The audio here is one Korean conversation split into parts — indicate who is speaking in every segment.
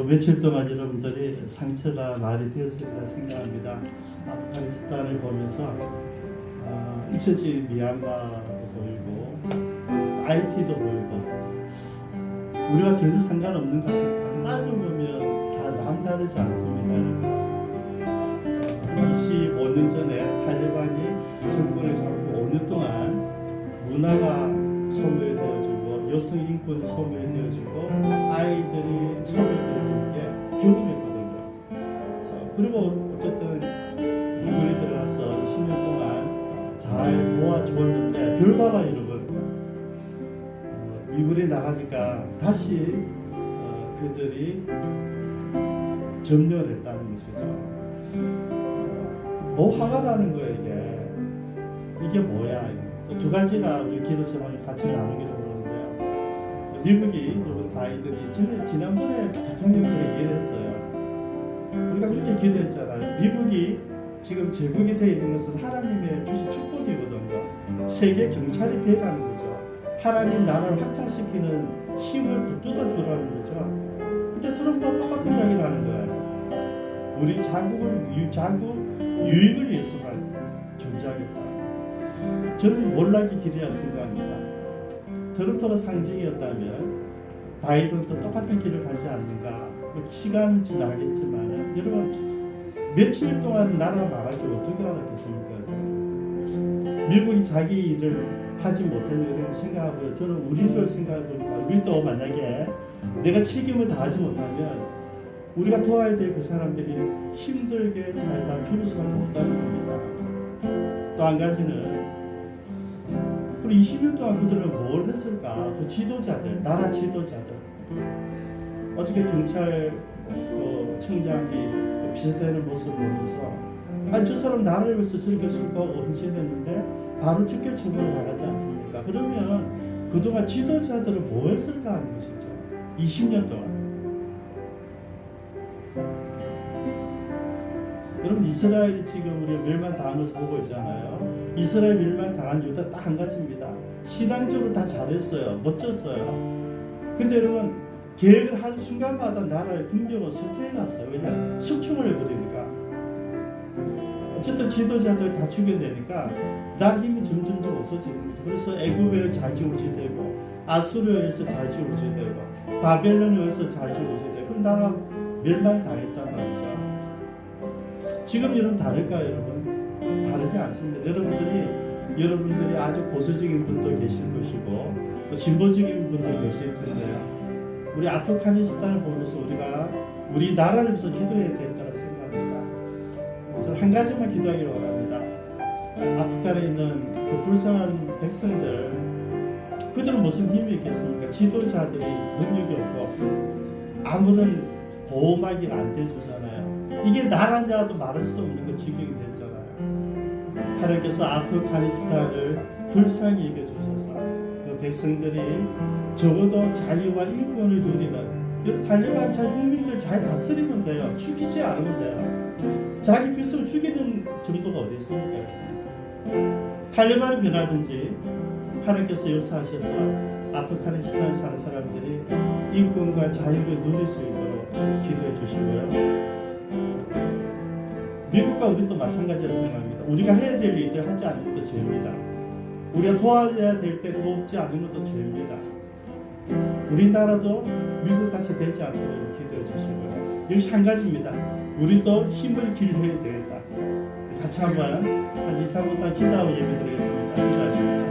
Speaker 1: 며칠 동안 여러분들이 상처가 많이 되었으리라 생각합니다. 아프가니스탄을 보면서 잊혀진 미얀마도 보이고 IT도 보이고 우리가 전혀 상관없는 것 같아요. 따져보면 다 남다르지 않습니다. 25년 전에 탈레반이 정권을 잡고 5년 동안 문화가 소멸되어지고 여성 인권이 소멸되어지고 아이들이 소멸되었을 때 경험했거든요. 그리고 어쨌든 미국에 들어가서 20년 동안 잘 도와주었는데 결과가 여러분 미국에 나가니까 다시 그들이 점령을 했다는 것이죠. 뭐 화가 나는 거예요. 이게 뭐야. 두 가지가 우리 기도 제목에 같이 나누기로 그러는데요. 미국이 바이든이 지난번에 대통령제가 이해를 했어요. 우리가 그렇게 기도했잖아요. 미국이 지금 제국이 되어 있는 것은 하나님의 주신 축복이거든요. 세계 경찰이 되라는 거죠. 하나님 나라를 확장시키는 힘을 붙들어 주라는 거죠. 근데 트럼프가 똑같은 이야기를 하는 거예요. 우리 자국 유익을 위해서만 존재하겠다. 저는 몰락의 길이라 생각합니다. 트럼프가 상징이었다면 바이든도 똑같은 길을 가지 않는가. 시간은 지나겠지만 여러분 며칠 동안 나라 망할지 어떻게 알았겠습니까? 미국이 자기 일을 하지 못하는 여러분 생각하고요. 저는 우리를 생각해보니까 우리도 만약에 내가 책임을 다하지 못하면 우리가 도와야 될 그 사람들이 힘들게 살다 죽을 수밖에 없다는 겁니다. 또 한 가지는 우리 20년 동안 그들은 뭘 했을까? 그 지도자들, 나라 지도자들 어저께 경찰 청장이 비슷한 모습을 보면서 저 사람 나라를 위해서 저렇게 수고하고 헌신했는데 바로 직결 처분을 나가지 않습니까? 그러면 그동안 지도자들은 뭐 했을까 하는 것이죠. 20년 동안. 여러분 이스라엘이 지금 우리가 멸망당한 것을 보고 있잖아요. 이스라엘 멸망당한 이유가 딱 한 가지입니다. 신앙적으로 다 잘했어요. 멋졌어요. 근데 여러분 계획을 하는 순간마다 나라의 국력은 쇠퇴해갔어요. 왜냐? 숙충을 해버리니까. 어쨌든 지도자들 다 죽여내니까 나 힘이 점점 없어지는 거죠. 그래서 애굽에 자지우지 되고 아수르에서 자지우지 되고 바벨론에서 자지우지 되고 그럼 나라 멸망당했단 말이죠. 지금 여러분 다를까요, 여러분? 다르지 않습니다. 여러분들이 아주 보수적인 분도 계실 것이고 또 진보적인 분도 계실 텐데요. 우리 아프가니스탄을 보면서 우리가 우리 나라를 위해서 기도해야 된다고 생각합니다. 저는 한 가지만 기도하기를 원합니다. 아프간에 있는 그 불쌍한 백성들, 그들은 무슨 힘이 있겠습니까? 지도자들이 능력이 없고 아무런 보호막이 안 돼주잖아요. 이게 나라냐도 말할 수 없는 그 지경이 됐잖아요. 하나님께서 아프가니스탄을 불쌍히 여겨주셔서 그 백성들이 적어도 자유와 인권을 누리는 탈레반 잘 국민들 잘 다스리면 돼요. 죽이지 않으면 돼요. 자기 백성을 죽이는 정도가 어디 있습니까? 탈레반이 변하든지 하나님께서 역사하셔서 아프가니스탄 사는 사람들이 인권과 자유를 누릴 수 있도록 기도해 주시고요. 미국과 우리도 마찬가지라고 생각합니다. 우리가 해야 될 일들 하지 않는 것도 죄입니다. 우리가 도와줘야 될 때 돕지 않는 것도 죄입니다. 우리나라도 미국같이 되지 않도록 기도해 주시고요. 여기 한 가지입니다. 우리도 힘을 기울여야 되겠다. 같이 한번 한 2, 3분 기도하고 예배 드리겠습니다. 기도하십니다.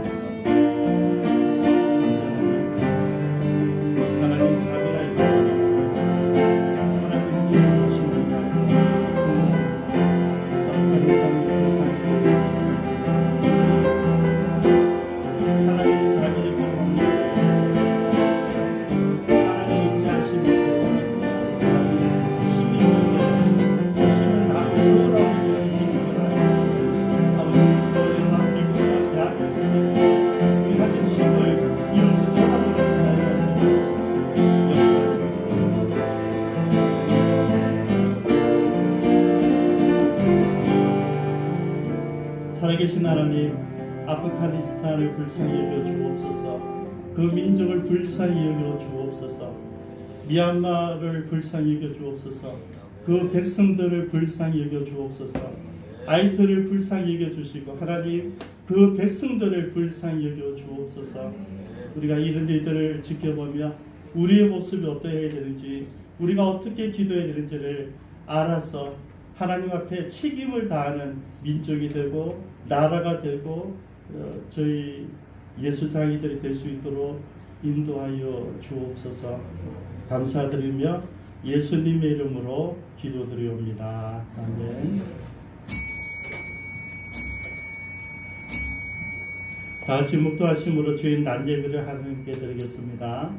Speaker 1: 살아계신 하나님, 아프가니스탄을 불쌍히 여겨 주옵소서. 그 민족을 불쌍히 여겨 주옵소서. 미얀마를 불쌍히 여겨 주옵소서. 그 백성들을 불쌍히 여겨 주옵소서. 아이들을 불쌍히 여겨 주시고 하나님 그 백성들을 불쌍히 여겨 주옵소서. 우리가 이런 일들을 지켜보며 우리의 모습이 어떠해야 되는지 우리가 어떻게 기도해야 되는지를 알아서 하나님 앞에 책임을 다하는 민족이 되고 나라가 되고 저희 예수장이들이 될 수 있도록 인도하여 주옵소서. 감사드리며 예수님의 이름으로 기도드리옵니다. 아멘. 다 같이 묵도하심으로 주인 난예배를 하나님께 드리겠습니다.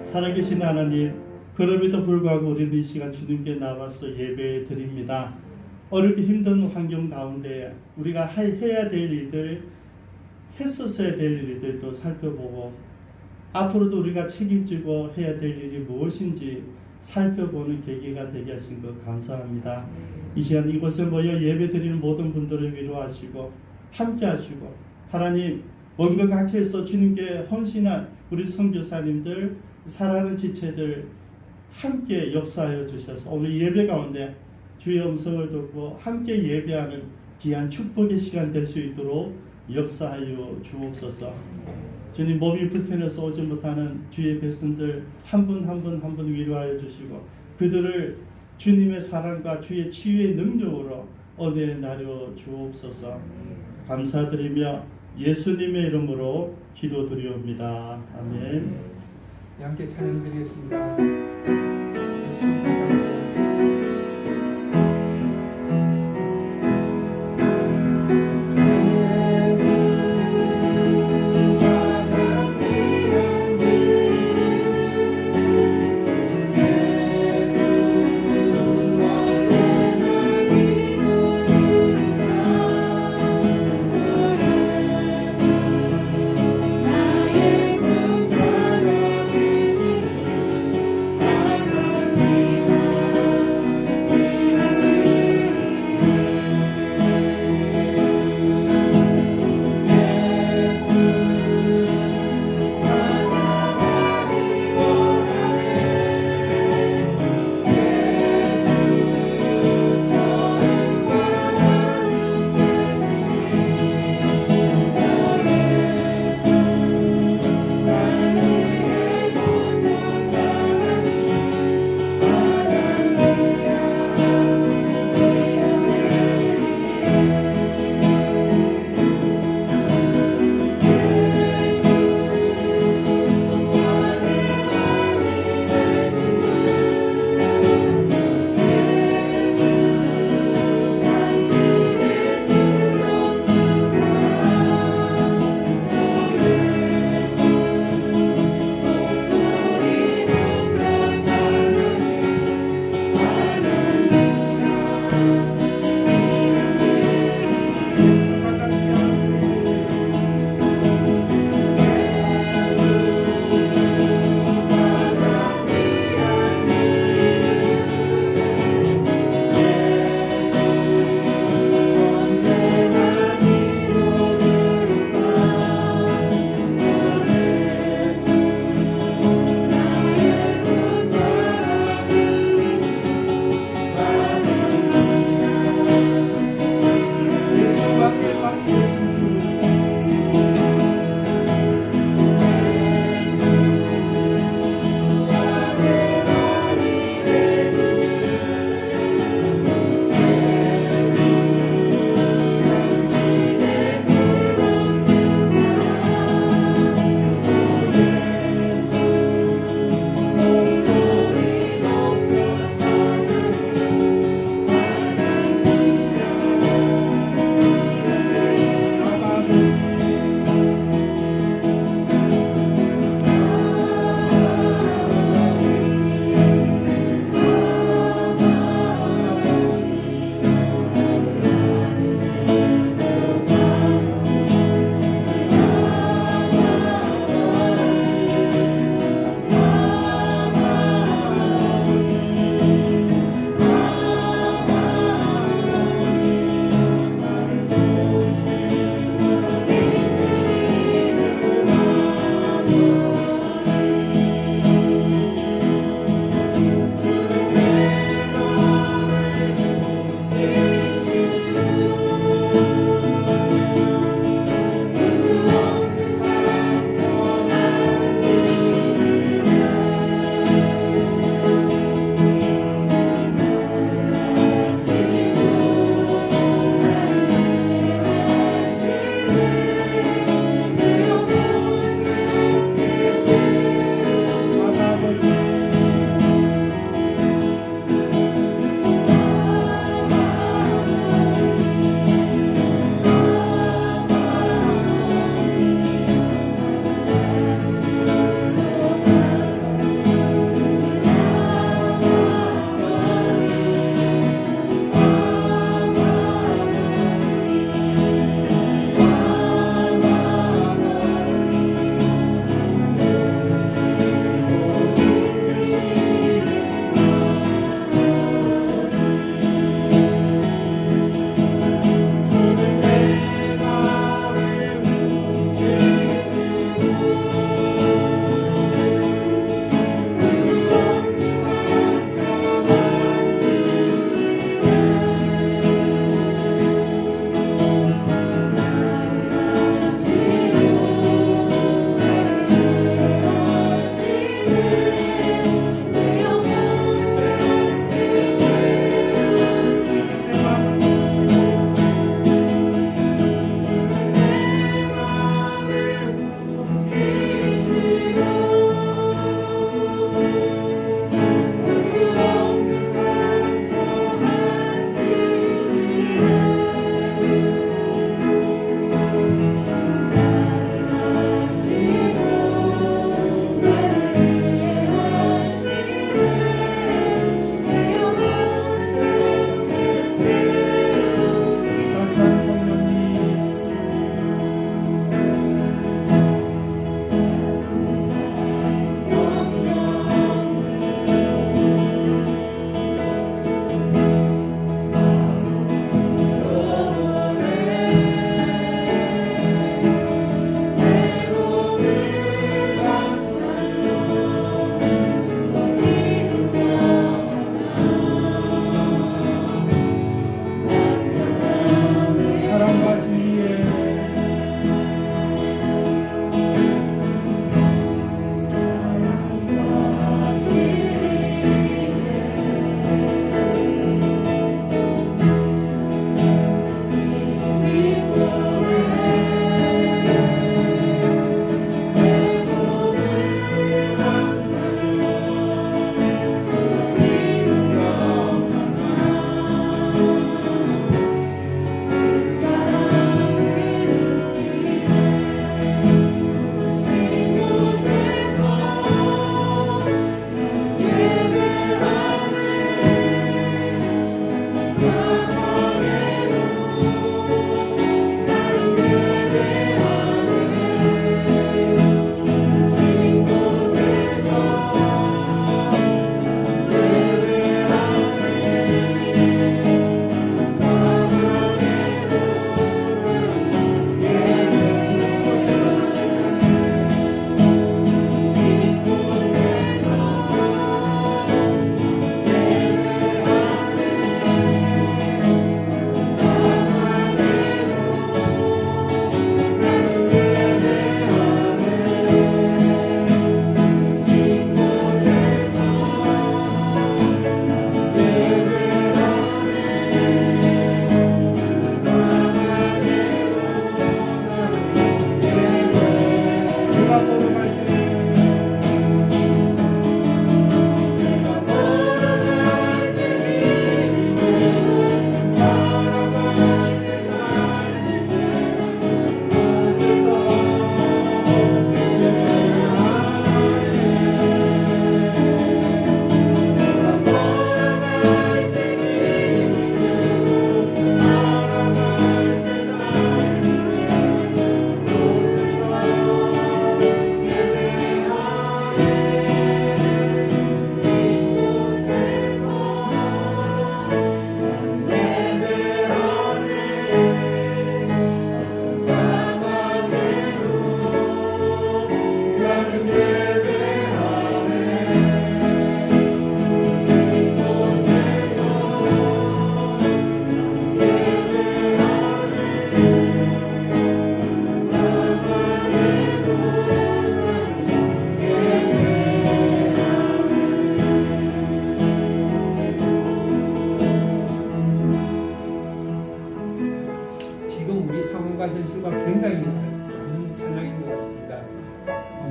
Speaker 1: 살아계신 하나님, 그럼에도 불구하고 우리는 이 시간 주님께 나와서 예배 드립니다. 어렵게 힘든 환경 가운데 우리가 해야 될 일들, 했었어야 될 일들도 살펴보고 앞으로도 우리가 책임지고 해야 될 일이 무엇인지 살펴보는 계기가 되게 하신 것 감사합니다. 이 시간 이곳에 모여 예배 드리는 모든 분들을 위로하시고 함께 하시고 하나님 원각 각처에서 주님께 헌신한 우리 선교사님들 사랑하는 지체들 함께 역사하여 주셔서 오늘 예배 가운데 주의 음성을 듣고 함께 예배하는 귀한 축복의 시간 될 수 있도록 역사하여 주옵소서. 주님 몸이 불편해서 오지 못하는 주의 백성들 한 분 한 분 한 분 위로하여 주시고 그들을 주님의 사랑과 주의 치유의 능력으로 은혜 나려 주옵소서. 감사드리며 예수님의 이름으로 기도드리옵니다. 아멘.
Speaker 2: 함께 찬양드리겠습니다. 예수님 감사합니다.
Speaker 3: 나의 손 잡아주시니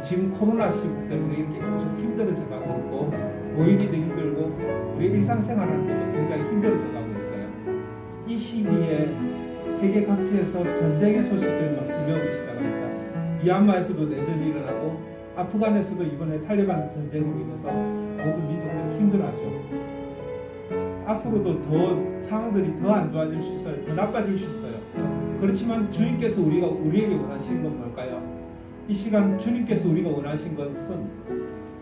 Speaker 2: 지금 코로나 시국 때문에 이렇게 계속 힘들어져 가고 있고 모이기도 힘들고 우리 일상생활하는 것도 굉장히 힘들어져 가고 있어요. 이 시기에 세계 각지에서 전쟁의 소식들이 막 들려오기 시작합니다. 미얀마에서도 내전이 일어나고 아프간에서도 이번에 탈리반 전쟁으로 인해서 모든 민족들이 힘들어하죠. 앞으로도 더 상황들이 더 안 좋아질 수 있어요. 더 나빠질 수 있어요. 그렇지만 주님께서 우리에게 원하시는 건 뭘까요? 이 시간 주님께서 우리가 원하신 것은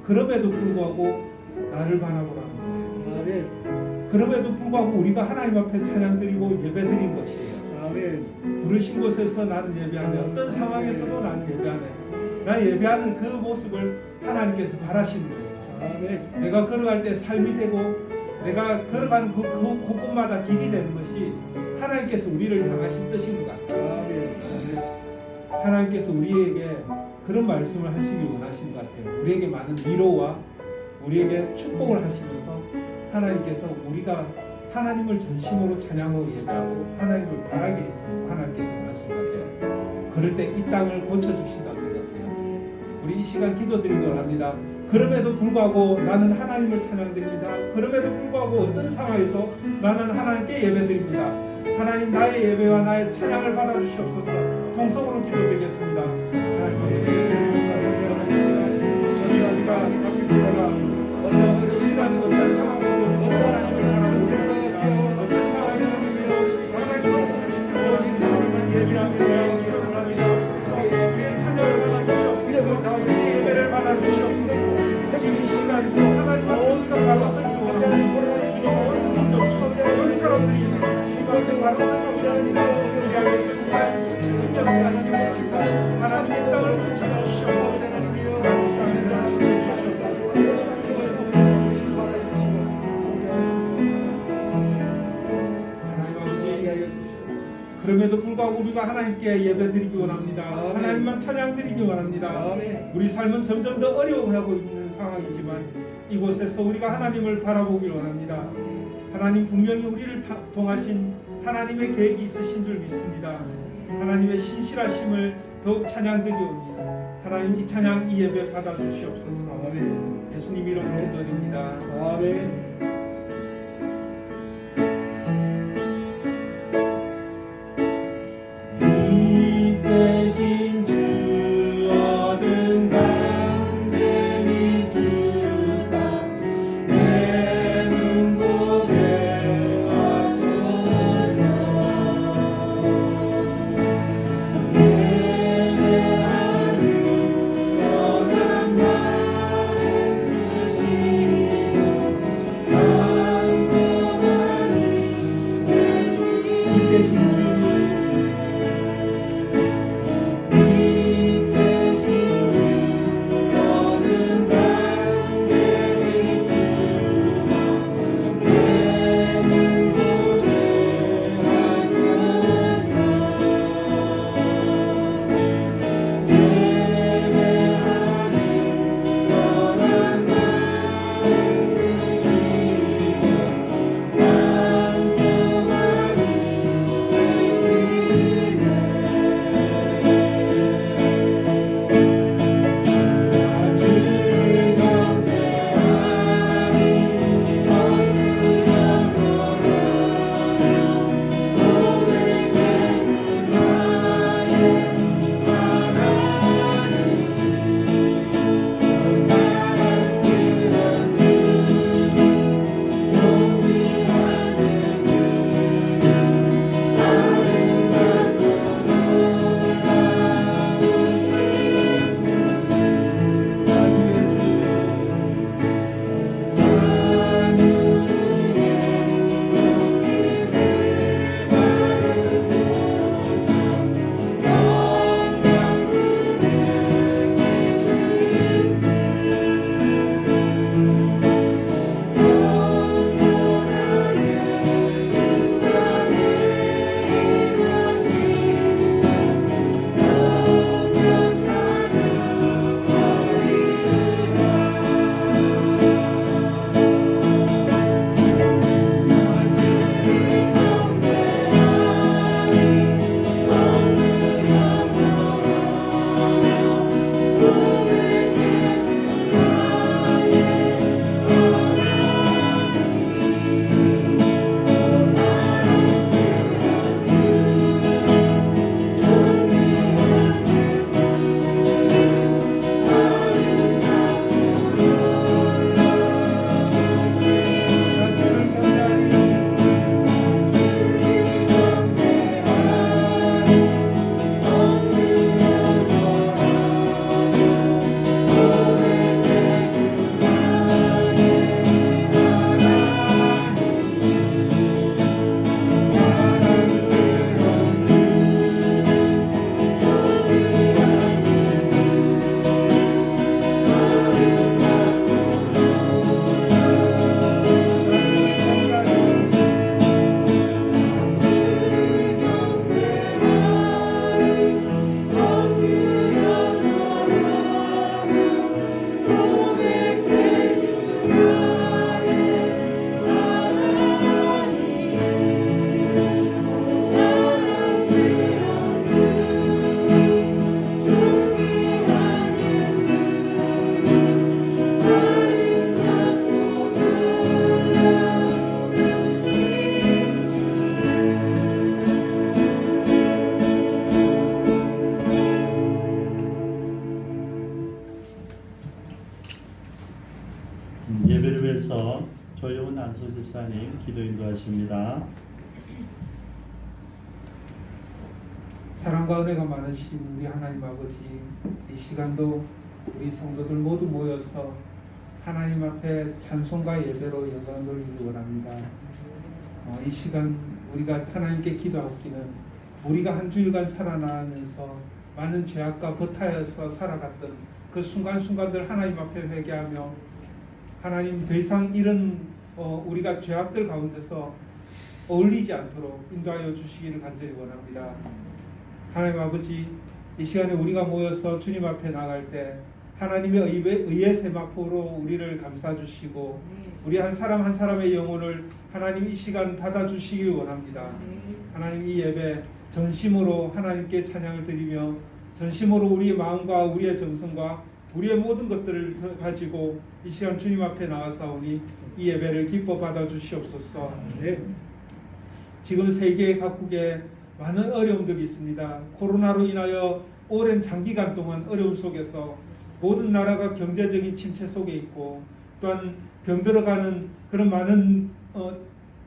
Speaker 2: 그럼에도 불구하고 나를 바라보라는 거예요.
Speaker 1: 아멘.
Speaker 2: 그럼에도 불구하고 우리가 하나님 앞에 찬양드리고 예배드린 것이에요.
Speaker 1: 아멘.
Speaker 2: 부르신 곳에서 나는 예배하며 어떤 상황에서도 나는 예배하네. 나 예배하는 그 모습을 하나님께서 바라시는 거예요.
Speaker 1: 아멘.
Speaker 2: 내가 걸어갈 때 삶이 되고 내가 걸어가는 그 곳곳마다 길이 되는 것이 하나님께서 우리를 향하신 뜻인 것 같아요.
Speaker 1: 아멘.
Speaker 2: 하나님께서 우리에게 그런 말씀을 하시길 원하시는 것 같아요. 우리에게 많은 위로와 우리에게 축복을 하시면서 하나님께서 우리가 하나님을 전심으로 찬양하고 예배하고 하나님을 바라게 하나님께서 원하시는 것 같아요. 그럴 때 이 땅을 고쳐주신다고 생각해요. 우리 이 시간 기도드리기 원합니다. 그럼에도 불구하고 나는 하나님을 찬양드립니다. 그럼에도 불구하고 어떤 상황에서 나는 하나님께 예배드립니다. 하나님 나의 예배와 나의 찬양을 받아주시옵소서. 통성으로 기도드리겠습니다. 어떤 시간 어떤 상황 속에서 하나님을 바라봅니다. 어떤 상황이 속에서 하나님을 예배하며 기도를 하고 있옵소서. 우리의 찬양을 받아주시옵소서. 우리의 예배를 받아주시옵소서. 지금 이 시간 하나님 앞에 우리가 바로 서기를 원합니다. 주님 모든 민족이 모든 사람들이 주님 앞에 바로 서기를 원합니다. 우리 안에서 정말 고쳐진 역사가 있기 원합니다. 하나님의 땅을 고쳐주시옵소서. 그럼에도 불구하고 우리가 하나님께 예배드리기 원합니다. 하나님만 찬양드리기 원합니다. 우리 삶은 점점 더 어려워하고 있는 상황이지만 이곳에서 우리가 하나님을 바라보길 원합니다. 하나님 분명히 우리를 통하신 하나님의 계획이 있으신 줄 믿습니다. 하나님의 신실하심을 더욱 찬양드리옵니다. 하나님 이 찬양 이 예배 받아주시옵소서. 예수님 이름으로 기도드립니다.
Speaker 1: 아멘.
Speaker 3: 대신 주 얻은 강림이 주사 내 눈도 배웠소서. 예배하는 선한 마음 주시고
Speaker 1: 위해서 조용훈 안수집사님 기도 인도하십니다.
Speaker 2: 사랑과 은혜가 많으신 우리 하나님 아버지, 이 시간도 우리 성도들 모두 모여서 하나님 앞에 찬송과 예배로 영광을 돌리기 원합니다. 이 시간 우리가 하나님께 기도하기는 우리가 한 주일간 살아나면서 많은 죄악과 버타여서 살아갔던 그 순간순간들 하나님 앞에 회개하며 하나님 더 이상 이런 우리가 죄악들 가운데서 어울리지 않도록 인도하여 주시기를 간절히 원합니다. 하나님 아버지, 이 시간에 우리가 모여서 주님 앞에 나갈 때 하나님의 의의 세마포로 우리를 감싸주시고 우리 한 사람 한 사람의 영혼을 하나님 이 시간 받아주시길 원합니다. 하나님 이 예배 전심으로 하나님께 찬양을 드리며 전심으로 우리의 마음과 우리의 정성과 우리의 모든 것들을 가지고 이 시간 주님 앞에 나와사오니 이 예배를 기뻐 받아주시옵소서. 지금 세계 각국에 많은 어려움들이 있습니다. 코로나로 인하여 오랜 장기간 동안 어려움 속에서 모든 나라가 경제적인 침체 속에 있고 또한 병들어가는 그런 많은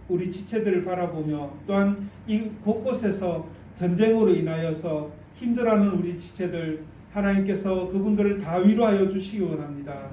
Speaker 2: 우리 지체들을 바라보며 또한 이 곳곳에서 전쟁으로 인하여서 힘들어하는 우리 지체들 하나님께서 그분들을 다 위로하여 주시기 원합니다.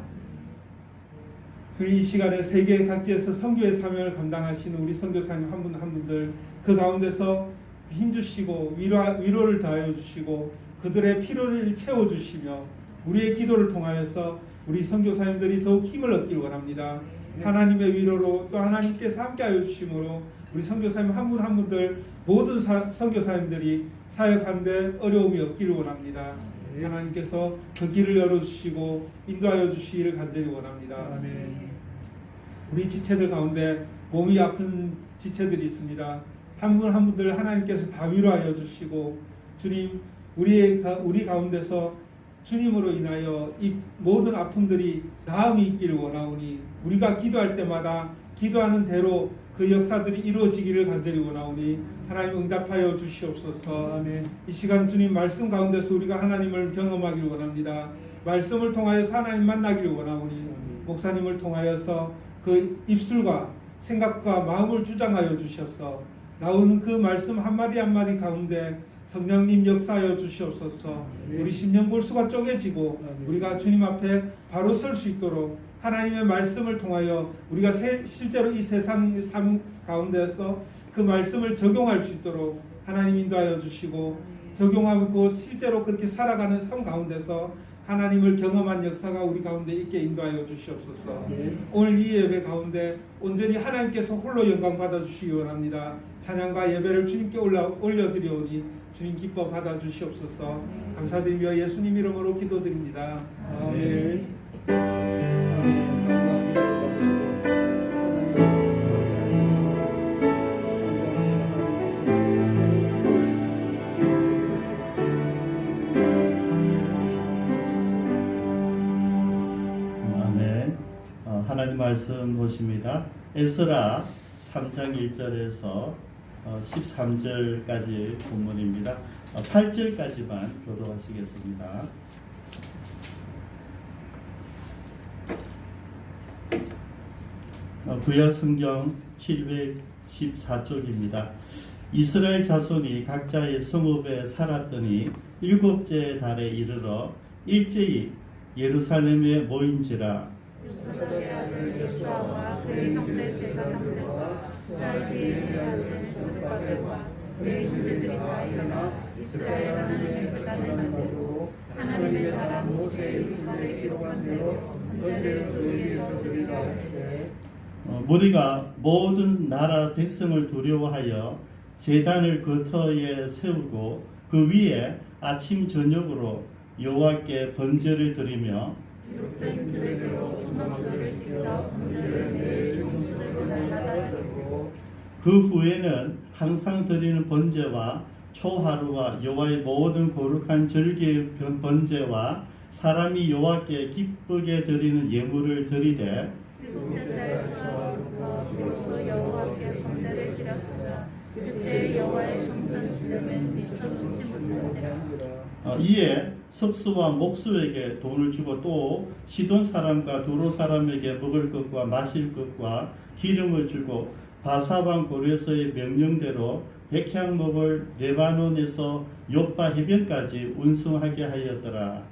Speaker 2: 이 시간에 세계 각지에서 선교의 사명을 감당하시는 우리 선교사님 한 분 한 분들 그 가운데서 힘주시고 위로를 더하여 주시고 그들의 필요를 채워주시며 우리의 기도를 통하여서 우리 선교사님들이 더욱 힘을 얻길 원합니다. 하나님의 위로로 또 하나님께서 함께하여 주심으로 우리 선교사님 한 분 한 분들 모든 선교사님들이 사역하는데 어려움이 없기를 원합니다. 하나님께서 그 길을 열어주시고 인도하여 주시기를 간절히 원합니다. 우리 지체들 가운데 몸이 아픈 지체들이 있습니다. 한 분 한 분들 하나님께서 다 위로하여 주시고 주님 우리 가운데서 주님으로 인하여 이 모든 아픔들이 나음이 있기를 원하오니 우리가 기도할 때마다 기도하는 대로 그 역사들이 이루어지기를 간절히 원하오니 하나님 응답하여 주시옵소서. 아멘. 이 시간 주님 말씀 가운데서 우리가 하나님을 경험하기를 원합니다. 말씀을 통하여서 하나님 만나기를 원하오니 목사님을 통하여서 그 입술과 생각과 마음을 주장하여 주셔서 나오는 그 말씀 한마디 한마디 가운데 성령님 역사하여 주시옵소서. 우리 심령골수가 쪼개지고 우리가 주님 앞에 바로 설 수 있도록 하나님의 말씀을 통하여 우리가 실제로 이 세상 삶 가운데서 그 말씀을 적용할 수 있도록 하나님 인도하여 주시고 적용하고 실제로 그렇게 살아가는 삶 가운데서 하나님을 경험한 역사가 우리 가운데 있게 인도하여 주시옵소서. 오늘 이 예배 가운데 온전히 하나님께서 홀로 영광 받아주시기 원합니다. 찬양과 예배를 주님께 올려드리오니 주님 기뻐 받아주시옵소서. 감사드리며 예수님 이름으로 기도드립니다. 아멘.
Speaker 1: 하나님 말씀 보십니다. 에스라 3장 1절에서 13절까지 본문입니다. 8절까지만 교도하시겠습니다. 구약 성경 714쪽입니다. 이스라엘 자손이 각자의 성읍에 살았더니 7째 달에 이르러 일제히 예루살렘에 모인지라.
Speaker 4: 요소닥의 아들 여수아와 그의 형제 제사장들과 살디엘의 아들 스룹바벨과 그의 형제들이 다 일어나 이스라엘 하나님의 제단을 만들고 하나님의 사람 모세의 율법에 기록한 대로 번제를 그 위에서 드리라 하시되
Speaker 1: 무리가 모든 나라 백성을 두려워하여 제단을 그 터에 세우고 그 위에 아침 저녁으로 여호와께 번제를 드리며
Speaker 4: 기록된 규례대로 성막들을 지켜 번제를 매일 종수들고 날마다 드리고
Speaker 1: 그 후에는 항상 드리는 번제와 초하루와 여호와의 모든 거룩한 절기의 번제와 사람이 여호와께 기쁘게 드리는 예물을 드리되
Speaker 4: 7째 달 초하루부터 비로소 여호와께 번제를 드렸으나 그때 여호와의 성전 지름은 미쳐 눈치 못한지라.
Speaker 1: 이에 석수와 목수에게 돈을 주고 또 시돈 사람과 두로 사람에게 먹을 것과 마실 것과 기름을 주고 바사방 고려서의 명령대로 백향목을 레바논에서 욥바 해변까지 운송하게 하였더라.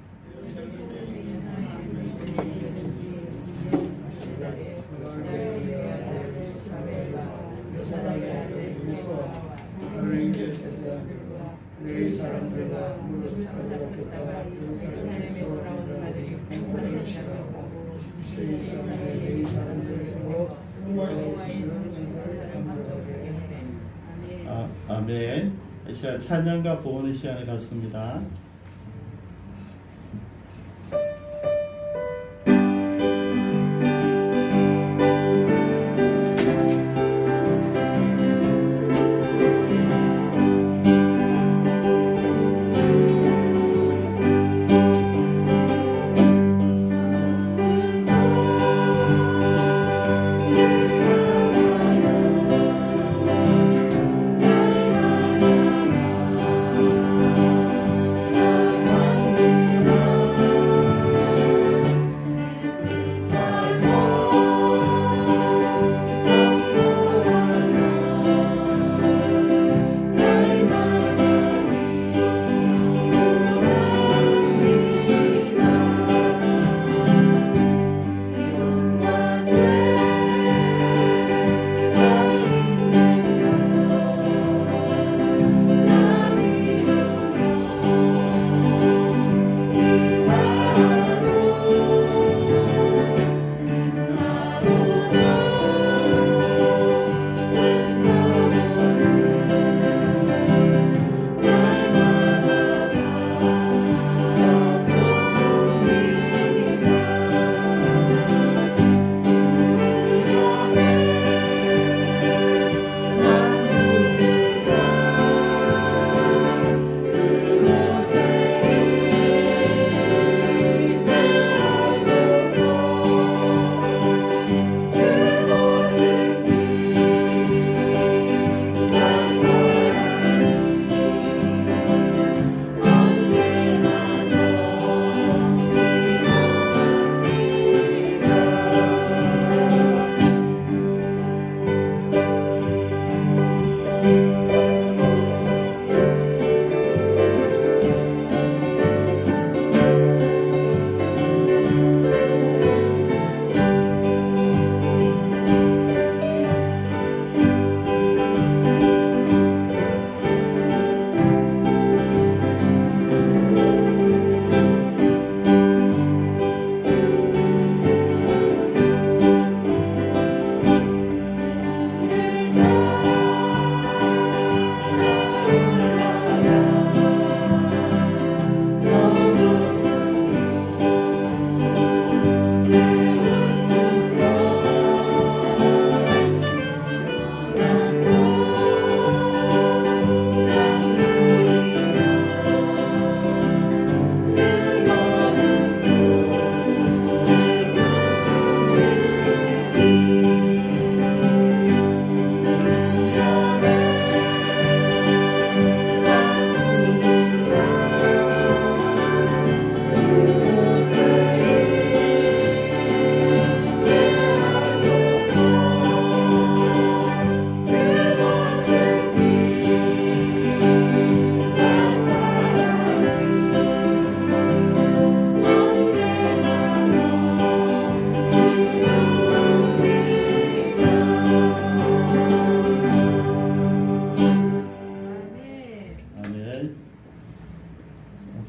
Speaker 3: 내 사람들과 무릇 사람들과 하나님의 돌아온 자들이 행복을 취하고 이 사람들을 서로 응원하여 연사를 감독하게 하네.
Speaker 1: 아멘. 이 시간 찬양과 보호의 시간을 갖습니다.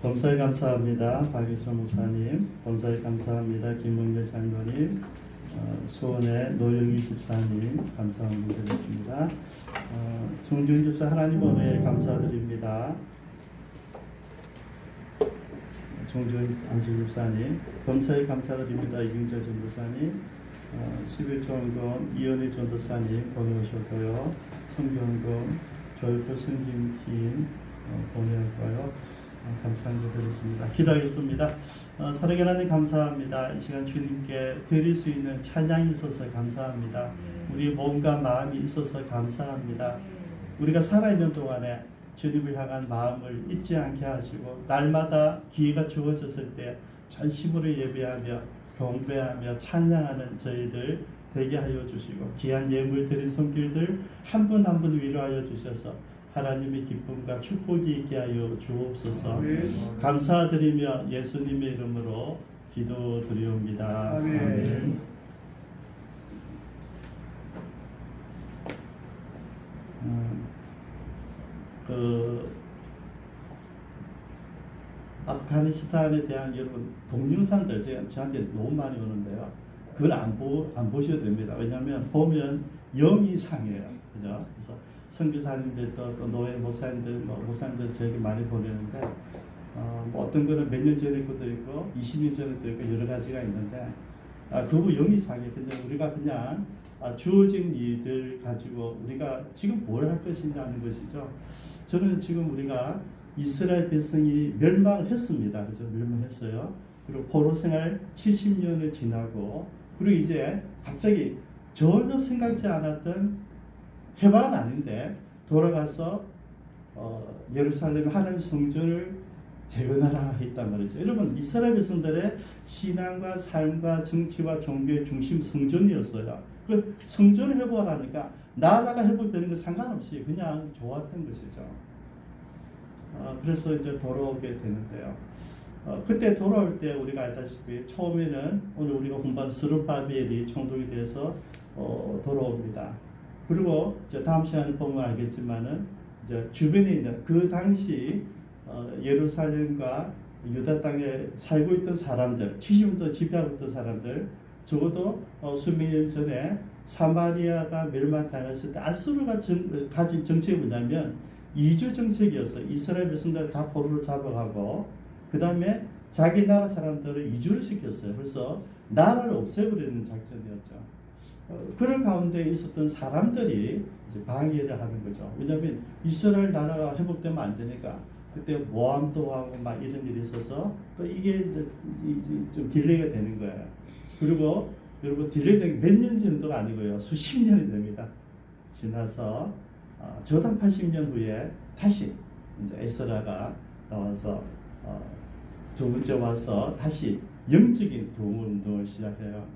Speaker 1: 범사에 감사합니다. 박일성 목사님, 범사에 감사합니다. 김문재 장로님, 수원의 노영희 집사님 감사 드리겠습니다. 송준 집사 하나님 은혜에 감사드립니다. 송준 안수 집사님 범사에 감사드립니다. 이경재 전도사님, 11조원금 이현희 전도사님 보내오셨고요. 성경금 조일표 승진팀 보내었고요. 감사합니다. 드렸습니다. 기도하겠습니다. 사랑의 하나님 감사합니다. 이 시간 주님께 드릴 수 있는 찬양이 있어서 감사합니다. 우리 몸과 마음이 있어서 감사합니다. 우리가 살아있는 동안에 주님을 향한 마음을 잊지 않게 하시고 날마다 기회가 주어졌을 때 전심으로 예배하며 경배하며 찬양하는 저희들 되게 하여 주시고 귀한 예물 드린 손길들 한 분 한 분 위로하여 주셔서 하나님의 기쁨과 축복이 있게 하여 주옵소서. 감사드리며 예수님의 이름으로 기도드리옵니다.
Speaker 5: 아멘.
Speaker 1: 아프가니스탄에 대한 여러분 동영상들 저한테 너무 많이 오는데요. 그걸 안 보셔도 됩니다. 왜냐하면 보면 영이 상해요. 그죠? 그래서 선교사님들도 또 노예 목사님들, 목사님들 저에게 많이 보내는데 뭐 어떤 거는 몇 년 전에 것도 있고 20년 전에도 있고 여러 가지가 있는데 그거 영이 상해. 근데 우리가 그냥 주어진 일들 가지고 우리가 지금 뭘 할 것이냐 하는 것이죠. 저는 지금 우리가 이스라엘 백성이 멸망을 했습니다. 그죠? 멸망했어요. 그리고 포로 생활 70년을 지나고 그리고 이제 갑자기 전혀 생각지 않았던 해방은 아닌데 돌아가서 예루살렘 하나님 성전을 재건하라 했단 말이죠. 여러분 이스라엘 백성들의 신앙과 삶과 정치와 종교의 중심 성전이었어요. 그 성전을 회복하라니까 나라가 회복되는 건 상관없이 그냥 좋았던 것이죠. 그래서 이제 돌아오게 되는데요. 그때 돌아올 때 우리가 알다시피 처음에는 오늘 우리가 공부한 스룹바벨이 총독이 돼서 돌아옵니다. 그리고 이제 다음 시간에 보면 알겠지만은 이제 주변에 있는 그 당시 예루살렘과 유다 땅에 살고 있던 사람들, 70년도 지배하고 있던 사람들, 적어도 수백 년 전에 사마리아가 멸망당했을 때 아수르가 가진 정책이 뭐냐면 이주 정책이었어요. 이스라엘 백성들을 다 포로로 잡아가고 그 다음에 자기 나라 사람들을 이주를 시켰어요. 그래서 나라를 없애버리는 작전이었죠. 그런 가운데 있었던 사람들이 이제 방해를 하는 거죠. 왜냐하면 이스라엘 나라가 회복되면 안 되니까 그때 모함도 하고 막 이런 일이 있어서 또 이게 이제 좀 딜레이가 되는 거예요. 그리고 여러분 딜레이된 게 몇 년 정도가 아니고요. 수십 년이 됩니다. 지나서 저당 80년 후에 다시 이제 에스라가 나와서 두 번째 와서 다시 영적인 도움 운동을 시작해요.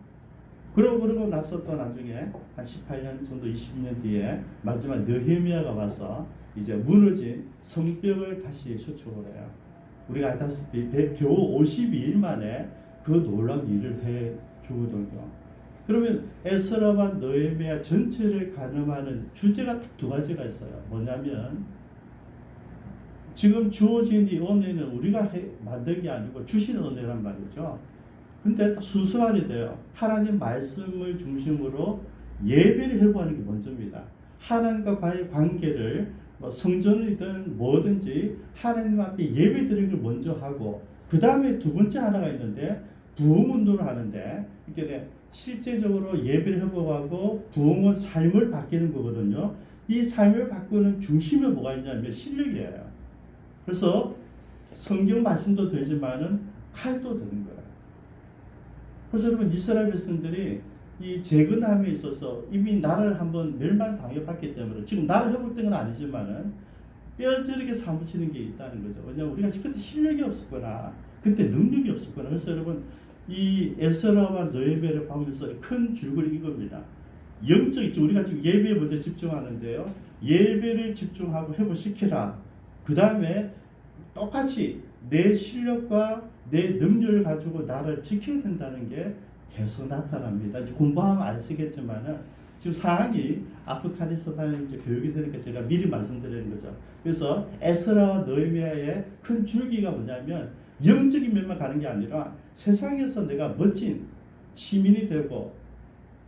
Speaker 1: 그러고 나서 또 나중에 한 18년 정도 20년 뒤에 마지막 느헤미야가 와서 이제 무너진 성벽을 다시 수축을 해요. 우리가 알다시피 겨우 52일 만에 그 놀라운 일을 해 주거든요. 그러면 에스라와 느헤미야 전체를 가늠하는 주제가 두 가지가 있어요. 뭐냐면 지금 주어진 이 은혜는 우리가 만든 게 아니고 주신 은혜란 말이죠. 근데 순수하게 돼요. 하나님 말씀을 중심으로 예배를 회복하는 게 먼저입니다. 하나님과의 관계를 성전이든 뭐든지 하나님 앞에 예배 드리는 걸 먼저 하고 그 다음에 두 번째 하나가 있는데 부흥운동을 하는데 이게 실제적으로 예배를 회복하고 부흥은 삶을 바뀌는 거거든요. 이 삶을 바꾸는 중심에 뭐가 있냐면 실력이에요. 그래서 성경 말씀도 되지만은 칼도 되는 거예요. 그래서 여러분 이스라엘 백성들이 이 재건함에 있어서 이미 나라를 한번 멸망당해봤기 때문에 지금 나라 회복된 건 아니지만은 뼈저리게 사무치는 게 있다는 거죠. 왜냐하면 우리가 그때 실력이 없었거나 그때 능력이 없었거나 그래서 여러분 이 에스라와 느헤미야를 보면서 큰 줄거리 이겁니다. 영적 우리가 지금 예배에 먼저 집중하는데요. 예배를 집중하고 회복시키라. 그 다음에 똑같이 내 실력과 내 능력을 가지고 나를 지켜야 된다는 게 계속 나타납니다. 이제 공부하면 아시겠지만은 지금 상황이 아프가니스탄에 이제 교육이 되니까 제가 미리 말씀드리는 거죠. 그래서 에스라와 느헤미야의 큰 줄기가 뭐냐면 영적인 면만 가는 게 아니라 세상에서 내가 멋진 시민이 되고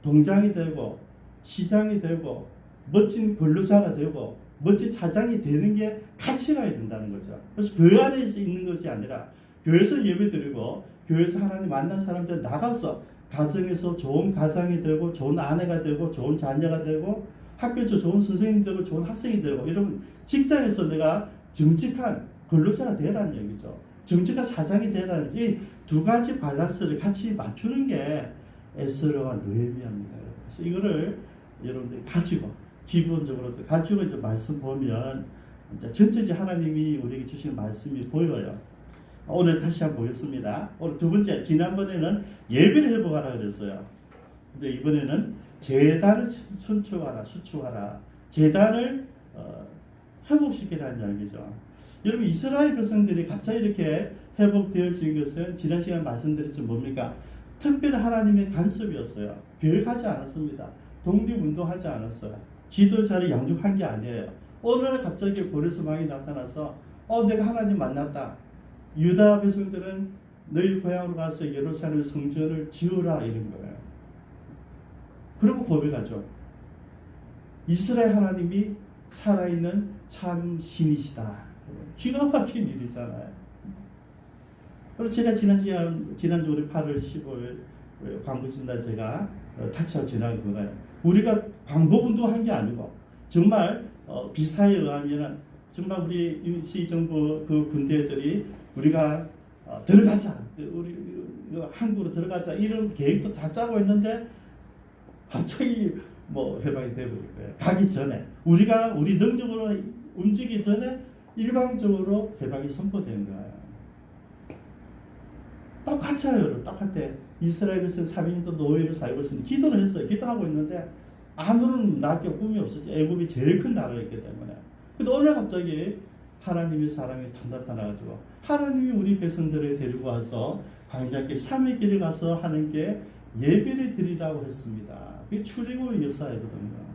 Speaker 1: 동장이 되고 시장이 되고 멋진 근로자가 되고 멋진 사장이 되는 게 같이 가야 된다는 거죠. 그래서 교회 안에서 있는 것이 아니라 교회에서 예배드리고 교회에서 하나님 만난 사람들 나가서 가정에서 좋은 가장이 되고 좋은 아내가 되고 좋은 자녀가 되고 학교에서 좋은 선생님 되고 좋은 학생이 되고 여러분 직장에서 내가 정직한 근로자가 되라는 얘기죠. 정직한 사장이 되라는 이 두 가지 밸런스를 같이 맞추는 게 에스라와 느헤미야입니다. 그래서 이거를 여러분들이 가지고 기본적으로 가지고 이제 말씀 보면 이제 전체적인 하나님이 우리에게 주신 말씀이 보여요. 오늘 다시 한번 보겠습니다. 오늘 두 번째, 지난번에는 예배를 회복하라 그랬어요. 근데 이번에는 제단을 수축하라. 제단을 회복시키라는 이야기죠. 여러분, 이스라엘 백성들이 갑자기 이렇게 회복되어진 것은 지난 시간 말씀드렸지만 뭡니까? 특별히 하나님의 간섭이었어요. 교육하지 않았습니다. 독립운동하지 않았어요. 지도자를 양육한 게 아니에요. 어느 날 갑자기 고레스 왕이 나타나서 내가 하나님 만났다. 유다 백성들은 너희 고향으로 가서 예루살렘 성전을 지으라 이런 거예요. 그리고 고백하죠. 이스라엘 하나님이 살아있는 참 신이시다. 기가 막힌 일이잖아요. 그리고 제가 지난주 우리 8월 15일 광고신다 제가 타치하고 지나간 거예요. 우리가 광복운동한 게 아니고 정말 비사에 의하면 정말 우리 임시정부 그 군대들이 우리가 들어가자, 우리 한국으로 들어가자 이런 계획도 다 짜고 있는데 갑자기 해방이 돼버릴 거예요. 가기 전에 우리 능력으로 움직이기 전에 일방적으로 해방이 선포된 거예요. 똑같아요, 여러분. 똑같아. 이스라엘에서는 3인도 노예로 살고 있으니 기도를 했어요. 기도하고 있는데 아무런 낙교 꿈이 없었죠. 애굽이 제일 큰 나라였기 때문에. 근데 오늘 갑자기 하나님의 사람이 나타나가지고 하나님이 우리 백성들을 데리고 와서 광야길 3일 길에 가서 하는 게 예배를 드리라고 했습니다. 그게 출애굽의 역사이거든요.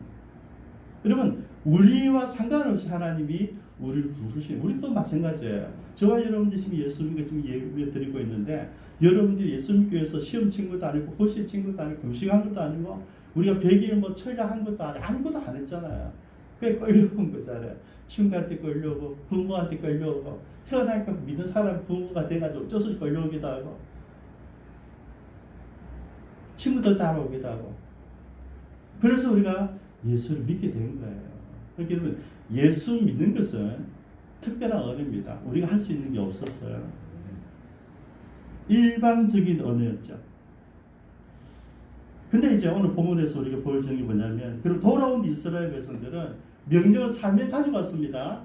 Speaker 1: 여러분, 우리와 상관없이 하나님이 우리를 부르시는, 우리도 마찬가지예요. 저와 여러분들 지금 예수 믿고 지금 예배 드리고 있는데 여러분들이 예수 믿기 위해서 시험 친 것도 아니고 호시 친 것도 아니고 금식한 것도 아니고 우리가 100일 철야한 것도 아니고 아무것도 안 했잖아요. 그게 끌려온 거잖아요. 친구한테 끌려오고 부모한테 끌려오고 태어나니까 믿는 사람 부모가 돼가지고 어쩔 수 없이 끌려오기도 하고 친구들 따라오기도 하고 그래서 우리가 예수를 믿게 된 거예요. 그러니까 여러분, 예수 믿는 것은 특별한 언어입니다. 우리가 할 수 있는 게 없었어요. 일반적인 언어였죠. 근데 이제 오늘 본문에서 우리가 보여주는 게 뭐냐면, 그럼 돌아온 이스라엘 백성들은 명령을 3년 가져갔습니다.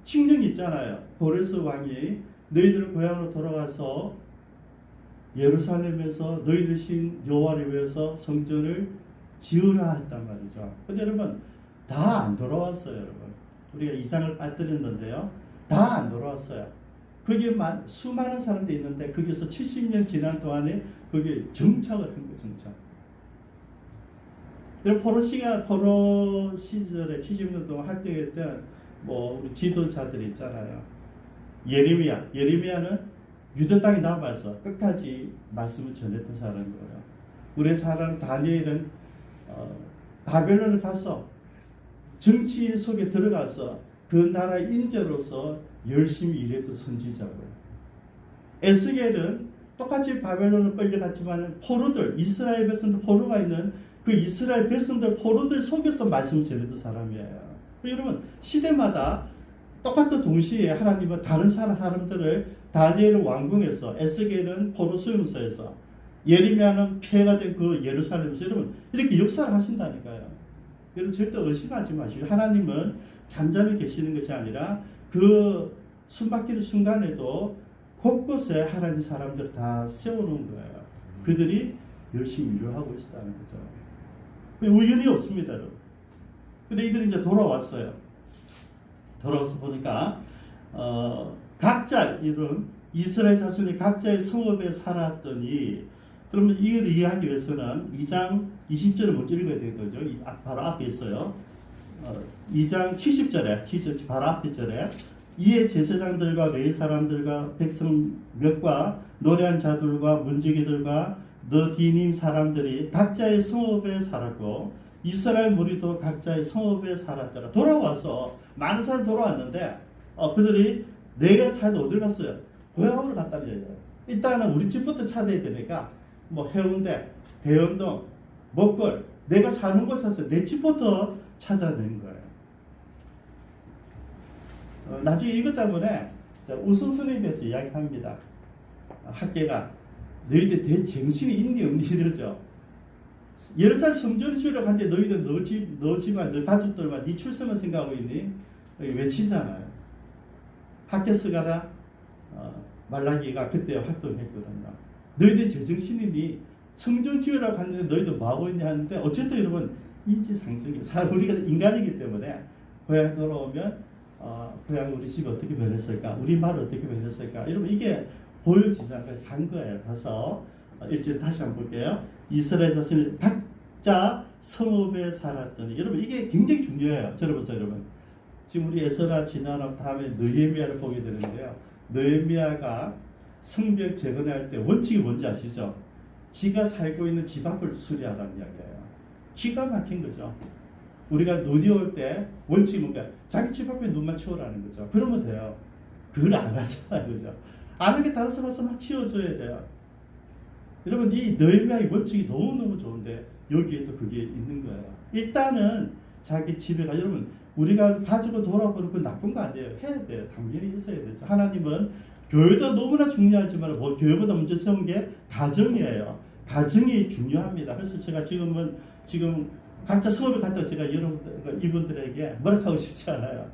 Speaker 1: 칙령이 있잖아요. 고레스 왕이 너희들 고향으로 돌아가서 예루살렘에서 너희들 신 여호와를 위해서 성전을 지으라 했단 말이죠. 근데 여러분, 다 안 돌아왔어요, 여러분. 우리가 2장을 빠뜨렸는데요. 다 안 돌아왔어요. 거기에 수많은 사람들이 있는데 거기서 70년 지난 동안에 거기에 정착을 한 거예요, 정착. 포로 시절에 70년 동안 활동했던 우리 지도자들이 있잖아요. 예레미야는 유대 땅에 남아서 끝까지 말씀을 전했던 사람이고요. 우리 사람 다니엘은 바벨론을 가서 정치 속에 들어가서 그 나라의 인재로서 열심히 일했던 선지자고요. 에스겔은 똑같이 바벨론을 끌려갔지만 포로들, 이스라엘 백성들 포로가 있는 그 이스라엘 백성들 포로들 속에서 말씀을 전했던 사람이에요. 여러분, 시대마다 똑같은 동시에 하나님은 다른 사람들을 다니엘은 왕궁에서, 에스겔은 포로 수용소에서, 예레미야는 폐해가 된 그 예루살렘에서 여러분 이렇게 역사를 하신다니까요. 여러분 절대 의심하지 마시고 하나님은 잠잠히 계시는 것이 아니라 그 숨막히는 순간에도 곳곳에 하나님 사람들을 다 세워놓은 거예요. 그들이 열심히 일을 하고 있었다는 거죠. 우연이 없습니다, 여러분. 근데 이들이 이제 돌아왔어요. 돌아와서 보니까 각자 이런 이스라엘 자손이 각자의 성읍에 살았더니, 그러면 이걸 이해하기 위해서는 2장 20절을 먼저 읽어야 되거든요. 바로 앞에 있어요. 2장 70절에 바로 앞에 절에 이에 제사장들과 레위 사람들과 백성 몇과 노래한 자들과 문지기들과 너디님 사람들이 각자의 성읍에 살았고 이스라엘 무리도 각자의 성읍에 살았더라. 돌아와서 많은 사람이 돌아왔는데 그들이 내가 살던 어딜 갔어요? 고향으로 갔다는 얘기예요. 일단은 우리 집부터 찾아야 되니까 해운대, 대연동, 먹골 내가 사는 곳에서 내 집부터 찾아낸 거예요. 나중에 이것 때문에 우선순위에 대해서 이야기합니다. 학계가 너희들 대정신이 있니 없니 이러죠. 예루살렘 성전을 지으려고 하는데 너희들 너 집안 너 가족들만 네 출세만 생각하고 있니? 외치잖아요. 학교서 가라. 말라기가 그때 활동했거든요. 너희들 제정신이니 성전 지으라고 하는데 너희들 뭐하고 있냐 하는데 어쨌든 여러분 인지상정이 우리가 인간이기 때문에 고향 돌아오면 고향 우리 집이 어떻게 변했을까? 우리 말 어떻게 변했을까? 여러분 이게 보여지잖아요. 간 거예요. 가서 1절 다시 한번 볼게요. 이스라엘 자손이 각자 성읍에 살았더니 여러분 이게 굉장히 중요해요. 들어보세요 여러분. 지금 우리 에스라 지나는 다음에 느헤미야를 보게 되는데요. 느헤미야가 성벽 재건할 때 원칙이 뭔지 아시죠? 지가 살고 있는 집 앞을 수리하라는 이야기예요. 기가 막힌 거죠. 우리가 눈이 올 때 원칙이 뭔가 자기 집 앞에 눈만 치우라는 거죠. 그러면 돼요. 그걸 안 하잖아요. 그죠? 안 하게 다른 사람 와서 막 치워줘야 돼요. 여러분 이 느헤미야의 원칙이 너무너무 좋은데 여기에 또 그게 있는 거예요. 일단은 자기 집에 가 여러분 우리가 가지고 돌아보는 건 나쁜 거 아니에요. 해야 돼요. 당연히 있어야 되죠. 하나님은 교회도 너무나 중요하지만 교회보다 먼저 세운 게 가정이에요. 가정이 중요합니다. 그래서 제가 지금 각자 수업에 갔다고 제가 여러분 이분들에게 뭐라 하고 싶지 않아요.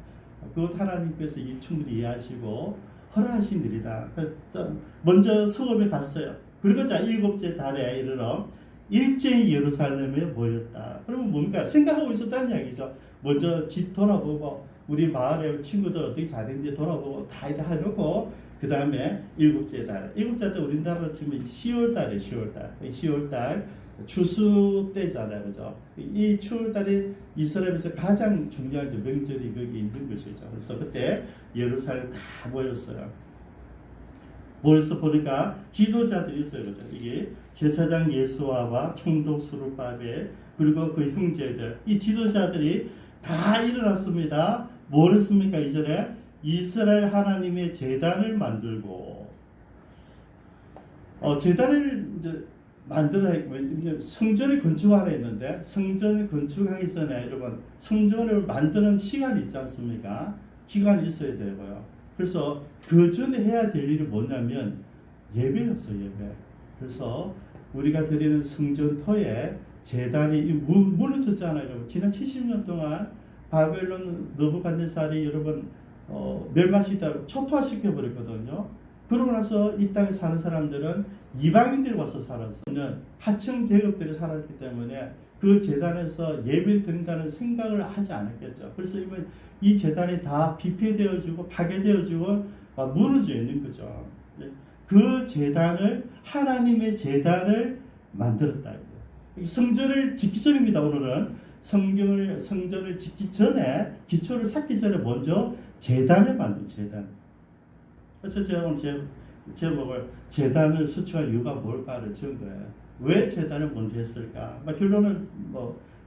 Speaker 1: 그것 하나님께서 충분히 이해하시고 허락하신 일이다. 먼저 수업에 갔어요. 그리고 자 7째 달에 이르러 일제히 예루살렘에 모였다. 그러면 뭡니까? 생각하고 있었다는 이야기죠. 먼저 집 돌아보고 우리 마을의 친구들 어떻게 잘했는지 돌아보고 다 이렇게 하려고 그 다음에 7째 달. 7째 달 우리나라로 치면 10월달이에요. 10월달 추수 때잖아요. 그죠? 이 추월달이 이스라엘에서 가장 중요한 명절이 거기 있는 것이죠. 그래서 그때 예루살렘 다 모였어요. 모여서 보니까 지도자들이 있어요. 그죠? 이게 제사장 예수아와 총독 수르바벨 그리고 그 형제들 이 지도자들이 다 일어났습니다. 뭘 했습니까? 이전에 이스라엘 하나님의 제단을 만들고 제단을 이제 만들어야 했고 성전을 건축하려 했는데 성전을 건축하기 전에 여러분 성전을 만드는 시간이 있지 않습니까? 기간이 있어야 되고요. 그래서 그 전에 해야 될 일이 뭐냐면 예배였어요. 예배. 그래서 우리가 드리는 성전터에 제단이 무너졌잖아요. 여러분. 지난 70년 동안 바벨론 느부갓네살이 여러분 멸망시키다가 초토화시켜 버렸거든요. 그러고 나서 이 땅에 사는 사람들은 이방인들이 와서 살았어요. 하층 계급들이 살았기 때문에 그 제단에서 예배를 드린다는 생각을 하지 않았겠죠. 그래서 이 제단이 다 비폐되어지고 파괴되어지고 무너져 있는 거죠. 그 제단을 하나님의 제단을 만들었다. 성전을 짓기 전입니다. 오늘은 성전을 짓기 전에 기초를 쌓기 전에 먼저 제단을 만든 제단. 그래서 제가 오늘 제목을 제단을 수축할 이유가 뭘까를 지은 거예요. 왜 제단을 먼저 했을까? 결론은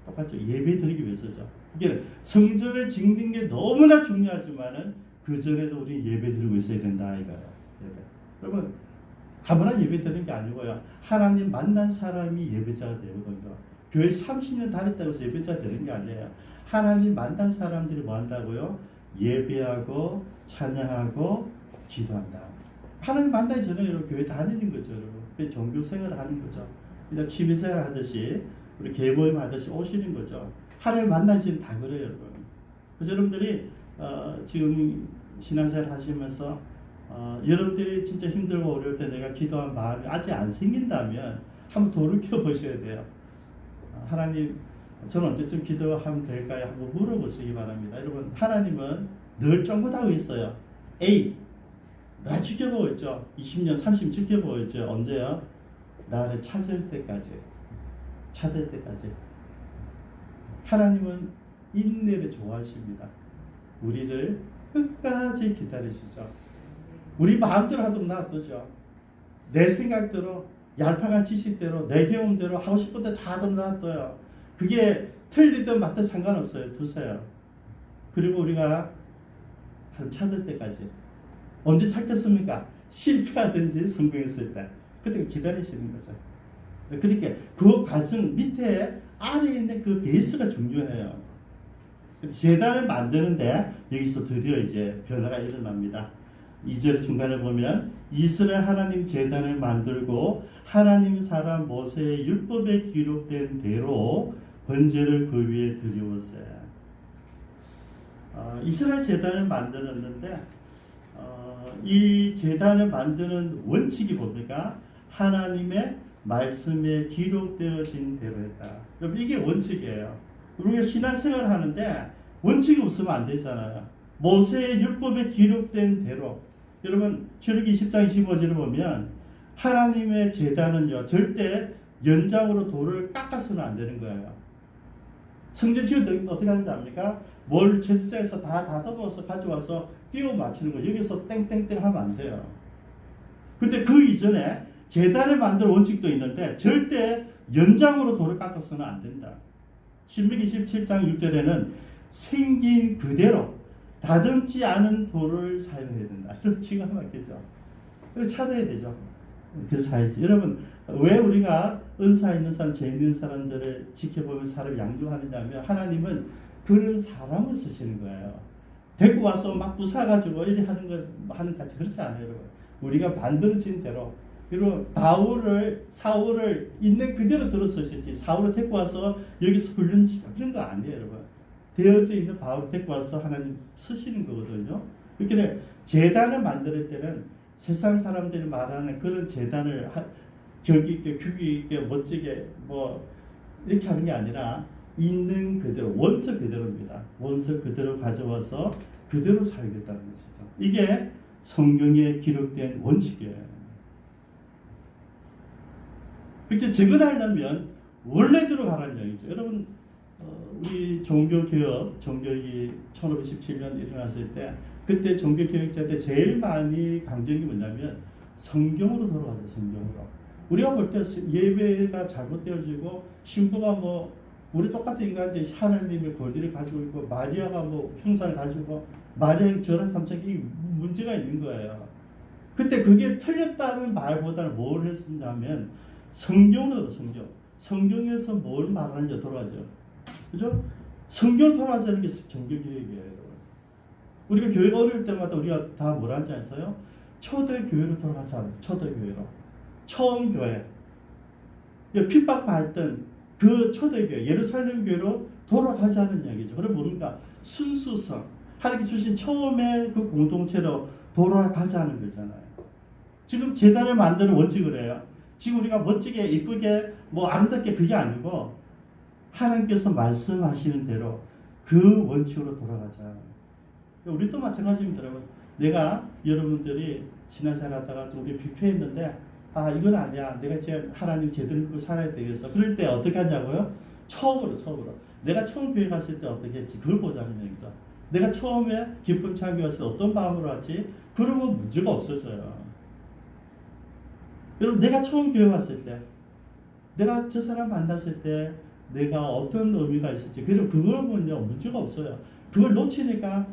Speaker 1: 똑같죠. 예배 드리기 위해서죠. 이게 성전을 짓는 게 너무나 중요하지만은 그 전에도 우리 예배 드리고 있어야 된다 이거예요. 예배. 여러분 아무나 예배 드리는 게 아니고요. 하나님 만난 사람이 예배자가 되거든요. 교회 30년 다녔다고 해서 예배자가 되는 게 아니에요. 하나님 만난 사람들이 뭐 한다고요? 예배하고 찬양하고 기도한다. 하나님 만나기 전에 여러분 교회 다니는 거죠. 여러분. 종교 생활을 하는 거죠. 그냥 취미생활 하듯이 우리 개모임 하듯이 오시는 거죠. 하나님 만나시면 다 그래요. 여러분. 그래서 여러분들이 지금 신앙생활 하시면서 여러분들이 진짜 힘들고 어려울 때 내가 기도한 마음이 아직 안 생긴다면 한번 돌이켜 보셔야 돼요. 하나님 저는 언제쯤 기도하면 될까요? 한번 물어보시기 바랍니다. 여러분 하나님은 늘 쫑긋하고 있어요. A 날 지켜보고 있죠. 20년 30년 지켜보고 있죠. 언제요? 나를 찾을 때까지. 하나님은 인내를 좋아하십니다. 우리를 끝까지 기다리시죠. 우리 마음대로 하도록 놔두죠. 내 생각대로 얄팍한 지식대로 내 경험대로 하고 싶은 데 다 하도록 놔둬요. 그게 틀리든 맞든 상관없어요. 두세요. 그리고 우리가 찾을 때까지. 언제 찾겠습니까? 실패하든지 성공했을 때. 그때 기다리시는 거죠. 그러니까 그 과정 밑에 아래에 있는 그 베이스가 중요해요. 제단을 만드는데 여기서 드디어 이제 변화가 일어납니다. 2절 중간에 보면 이스라엘 하나님 제단을 만들고 하나님 사람 모세의 율법에 기록된 대로 번제를 그 위에 드리웠어요. 이스라엘 제단을 만들었는데 이 제단을 만드는 원칙이 뭡니까? 하나님의 말씀에 기록되어진 대로 했다. 여러분 이게 원칙이에요. 우리가 신앙생활을 하는데 원칙이 없으면 안 되잖아요. 모세의 율법에 기록된 대로. 여러분 출애굽기 20장 25절을 보면 하나님의 제단은요 절대 연장으로 돌을 깎아서는 안 되는 거예요. 성전 지을 때 어떻게 하는지 압니까? 뭘 제사장에서 다 다듬어서 가져와서 끼워 맞추는 거. 여기서 땡땡땡 하면 안 돼요. 근데 그 이전에 제단을 만들 원칙도 있는데 절대 연장으로 돌을 깎아서는 안 된다. 신명기 17장 6절에는 생긴 그대로 다듬지 않은 돌을 사용해야 된다. 이런 기가 막히죠. 그걸 찾아야 되죠. 그 사이즈. 여러분 왜 우리가 은사 있는 사람, 죄 있는 사람들을 지켜보면 사람을 양육하느냐 하면 하나님은 그런 사람을 쓰시는 거예요. 데리고 와서 막 부사가지고 이렇게 하는 같이 그렇지 않아요. 여러분. 우리가 만들어진 대로. 그리고 사울을 있는 그대로 들어서셨지. 사울을 데리고 와서 여기서 훈련시켜 그런 거 아니에요. 여러분. 되어져 있는 바울을 데리고 와서 하나님 쓰시는 거거든요. 그렇게 제단을 만들 때는 세상 사람들이 말하는 그런 제단을 격이 있게, 규기 있게, 멋지게 뭐 이렇게 하는 게 아니라 있는 그대로, 원서 그대로입니다. 원서 그대로 가져와서 그대로 살겠다는 것이죠. 이게 성경에 기록된 원칙이에요. 그렇게 적응하려면 원래대로 가라는 얘기죠. 여러분 우리 종교개혁이 1517년 일어났을 때 그때 종교개혁자들 제일 많이 강조한 게 뭐냐면 성경으로 돌아가죠. 성경으로. 우리가 볼 때 예배가 잘못되어지고 신부가 뭐 우리 똑같은 인간인데 하나님의 권리를 가지고 있고 마리아가 뭐 형상을 가지고 마리아의 절한 삼척이 문제가 있는 거예요. 그때 그게 틀렸다는 말보다는 뭘 했었냐면 성경으로 성경에서 뭘 말하는지 돌아가죠. 그죠? 성경 돌아가자는 게 종교개혁이에요. 우리가 교회 어릴 때마다 우리가 다 뭐라는지 아세요? 초대교회로 돌아가자. 초대교회로. 처음 교회. 핍박받던 그 초대교회, 예루살렘 교회로 돌아가자는 얘기죠. 그럼 뭡니까? 순수성. 하나님께 주신 처음에 그 공동체로 돌아가자는 거잖아요. 지금 제단을 만드는 원칙을 해요. 지금 우리가 멋지게, 이쁘게, 뭐 아름답게 그게 아니고 하나님께서 말씀하시는 대로 그 원칙으로 돌아가자. 우리도 마찬가지입니다. 내가 여러분들이 신앙생활 하다가 우리 비표했는데 이건 아니야. 내가 이제 하나님 제대로 믿고 살아야 되겠어. 그럴 때 어떻게 하냐고요? 처음으로. 내가 처음 교회 갔을 때 어떻게 했지? 그걸 보자는 얘기죠. 내가 처음에 기쁨 참교 왔을 때 어떤 마음으로 왔지? 그러면 문제가 없어져요. 여러분 내가 처음 교회 왔을 때 내가 저 사람 만났을 때 내가 어떤 의미가 있을지 그리고 그거는요 문제가 없어요. 그걸 놓치니까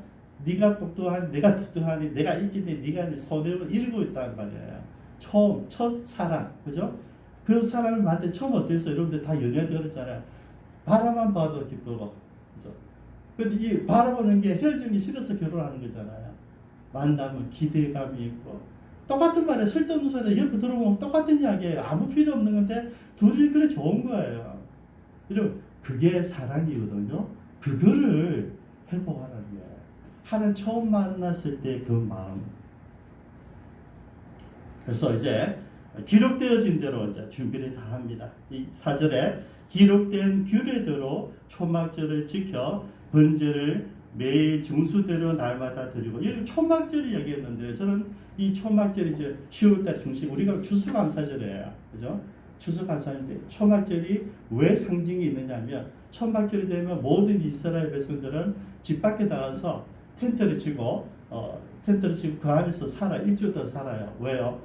Speaker 1: 네가 똑똑하니 내가 똑똑하니 내가 이기니 네가 손해를 잃고 있다는 말이에요. 첫 사랑, 그죠? 그 사람을 만날 때 처음 어땠어요? 여러분들 다 연애도 그랬잖아요. 바라만 봐도 기쁘고, 그죠? 근데 이 바라보는 게 헤어지기 싫어서 결혼하는 거잖아요. 만나면 기대감이 있고, 똑같은 말에 쓸데없는 소리 옆에 들어보면 똑같은 이야기예요. 아무 필요 없는 건데 둘이 그래 좋은 거예요. 여러분 그게 사랑이거든요. 그거를 회복하라는 거예요. 하나님 처음 만났을 때 그 마음. 그래서 이제 기록되어진 대로 이제 준비를 다 합니다. 이 4절에 기록된 규례대로 초막절을 지켜 번제를 매일 정수대로 날마다 드리고 이런 초막절이 얘기했는데 저는 이 초막절이 이제 10월달 중심 우리가 추수감사절이에요. 그죠? 추수감사인데 초막절이 왜 상징이 있느냐면 초막절이 되면 모든 이스라엘 백성들은 집 밖에 나가서 텐트를 치고 그 안에서 일주일 더 살아요. 왜요?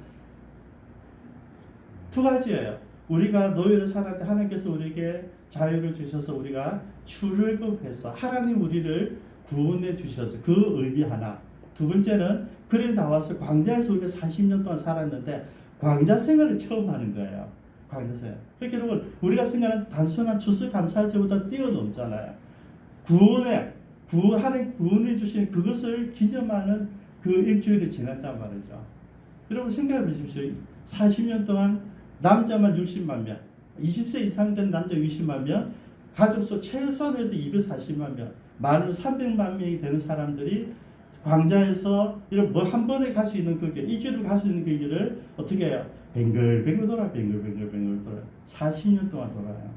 Speaker 1: 두 가지예요. 우리가 노예로 살았는데 하나님께서 우리에게 자유를 주셔서 우리가 출애굽해서 하나님 우리를 구원해 주셔서 그 의미 하나. 두 번째는 그래 나와서 광야에서 우리가 40년 동안 살았는데 광야 생활을 처음 하는 거예요. 광야 생활. 그러니까 여러분 우리가 생각하는 단순한 추수감사절보다 뛰어넘잖아요. 하나님 구원해 주신 그것을 기념하는 그 일주일이 지났단 말이죠. 여러분 생각해 보십시오. 40년 동안 남자만 60만 명, 20세 이상 된 남자 20만 명, 가족수 최소한 해도 240만 명, 많은 300만 명이 되는 사람들이 광야에서 이런 뭐 한 번에 갈 수 있는 그 길, 일주일에 갈 수 있는 그 길을 어떻게 해요? 뱅글뱅글 돌아, 뱅글뱅글 돌아. 40년 동안 돌아요.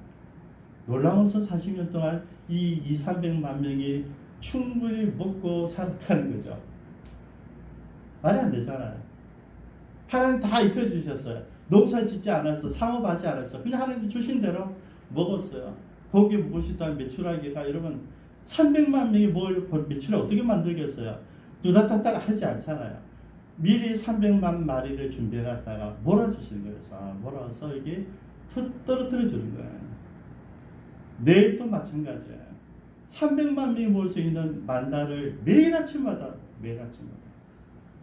Speaker 1: 놀라워서 40년 동안 이 300만 명이 충분히 먹고 살았다는 거죠. 말이 안 되잖아요. 하나님 다 입혀주셨어요. 농사 짓지 않았어. 상업하지 않았어. 그냥 하나님 주신 대로 먹었어요. 고기 먹을 수 있다는 메추라기가 여러분 300만 명이 뭘 메추라기 어떻게 만들겠어요? 누다닥닥 하지 않잖아요. 미리 300만 마리를 준비해놨다가 몰아주시는 거예요. 몰아서 이게 떨어뜨려 주는 거예요. 내일도 마찬가지예요. 300만 명이 모일 수 있는 만다를 매일 아침마다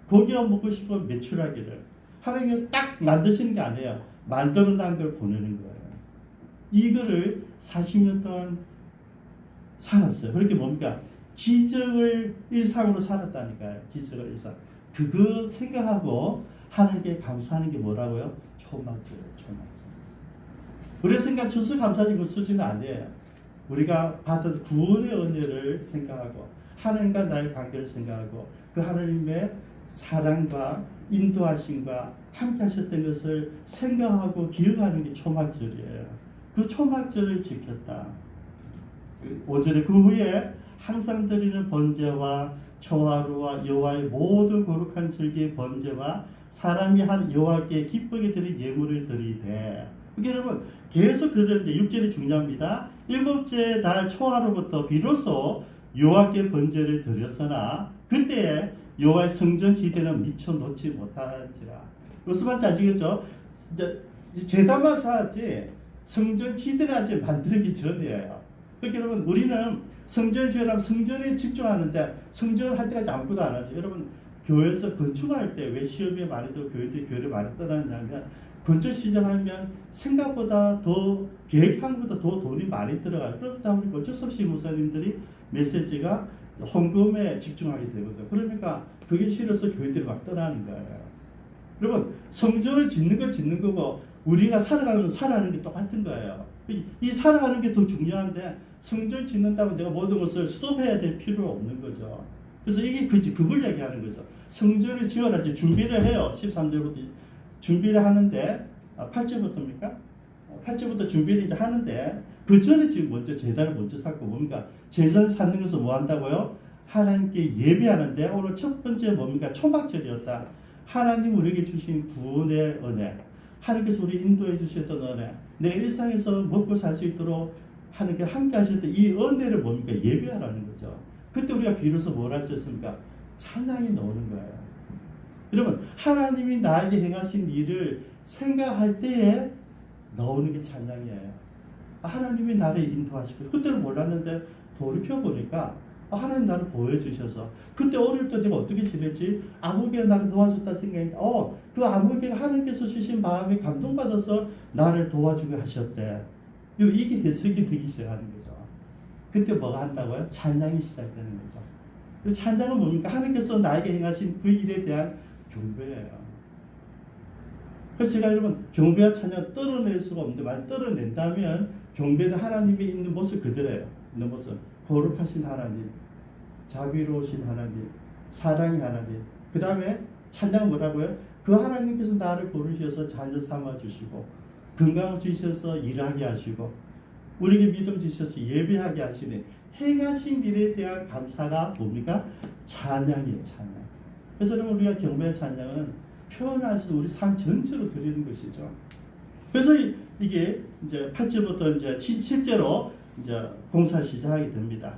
Speaker 1: 고기가 먹고 싶은 메추라기를 하나님이 딱 만드시는 게 아니에요. 만들어 놓은 걸 보내는 거예요. 이거를 40년 동안 살았어요. 그렇게 뭡니까? 기적을 일상으로 살았다니까요. 기적을 일상. 그거 생각하고 하나님께 감사하는 게 뭐라고요? 초막절이에요. 초막절. 우리가 생각 주스 감사하지 그 수준은 아니에요. 우리가 받은 구원의 은혜를 생각하고 하나님과 나의 관계를 생각하고 그 하나님의 사랑과 인도하심과 함께 하셨던 것을 생각하고 기억하는 게 초막절이에요. 그 초막절을 지켰다. 5절에 그 후에 항상 드리는 번제와 초하루와 여호와의 모든 거룩한 절기의 번제와 사람이 한 여호와께 기쁘게 드린 예물을 드리되. 그러니까 여러분 계속 드리는데 6절이 중요합니다. 7째 날 초하루부터 비로소 여호와께 번제를 드렸으나 그때에 여호와의 성전 지대는 미처 놓지 못하지라. 무슨 말인지 아시겠죠? 이제 제단만 쌓았지 성전 지대는 아직 만들기 전이에요. 그러니까 여러분 우리는 성전을 지으려면 성전에 집중하는데 성전을 할 때까지 아무것도 안 하죠. 여러분 교회에서 건축할 때 왜 시험에 많이 더 교회를 많이 떠나냐면 건축 시작하면 생각보다 더 계획한 것보다 더 돈이 많이 들어가요. 그렇다 보니까 어쩔 수 없이 목사님들이 메시지가 헌금에 집중하게 되거든요. 그러니까 그게 싫어서 교회들이 막 떠나는 거예요. 여러분 성전을 짓는 건 짓는 거고 우리가 살아가는 게 똑같은 거예요. 이 살아가는 게 더 중요한데 성전 짓는다고 내가 모든 것을 스톱해야 될 필요가 없는 거죠. 그래서 이게 그걸 얘기하는 거죠. 성전을 지어라 이제 준비를 해요. 13절부터 준비를 하는데 8절부터입니까? 8절부터 준비를 이제 하는데 그 전에 지금 먼저 제단을 먼저 쌓고 뭡니까? 제단을 쌓는 것은 뭐 한다고요? 하나님께 예배하는데 오늘 첫 번째 뭡니까? 초막절이었다. 하나님 우리에게 주신 구원의 은혜, 하나님께서 우리 인도해 주셨던 은혜, 내 일상에서 먹고 살 수 있도록 하나님께 함께 하셨던 이 은혜를 뭡니까? 예배하라는 거죠. 그때 우리가 비로소 뭘 할 수 있습니까? 찬양이 나오는 거예요. 여러분 하나님이 나에게 행하신 일을 생각할 때에 나오는 게 찬양이에요. 하나님이 나를 인도하시고 그때는 몰랐는데 돌이켜보니까 하나님 나를 보여주셔서 그때 어릴 때 내가 어떻게 지냈지? 아무개가 나를 도와줬다 생각했는데 그 아무개가 하나님께서 주신 마음에 감동받아서 나를 도와주게 하셨대. 이게 해석이 되기 시작하는 거죠. 그때 뭐가 한다고요? 찬양이 시작되는 거죠. 그 찬양은 뭡니까? 하나님께서 나에게 행하신 그 일에 대한 경배예요. 그래서 제가 여러분 경배와 찬양 떨어낼 수가 없는데 만약 떨어낸다면 경배는 하나님이 있는 모습 그대로예요. 있는 모습. 거룩하신 하나님, 자비로우신 하나님, 사랑의 하나님. 그 다음에 찬양 뭐라고요? 그 하나님께서 나를 고르셔서 자녀 삼아 주시고 건강을 주셔서 일하게 하시고 우리에게 믿음 주셔서 예배하게 하시니 행하신 일에 대한 감사가 뭡니까? 찬양이에요. 찬양. 그래서 여러분 우리가 경배의 찬양은 표현할 수 우리 삶 전체로 드리는 것이죠. 그래서 이게 이제 8절부터 이제 실제로 이제 공사를 시작하게 됩니다.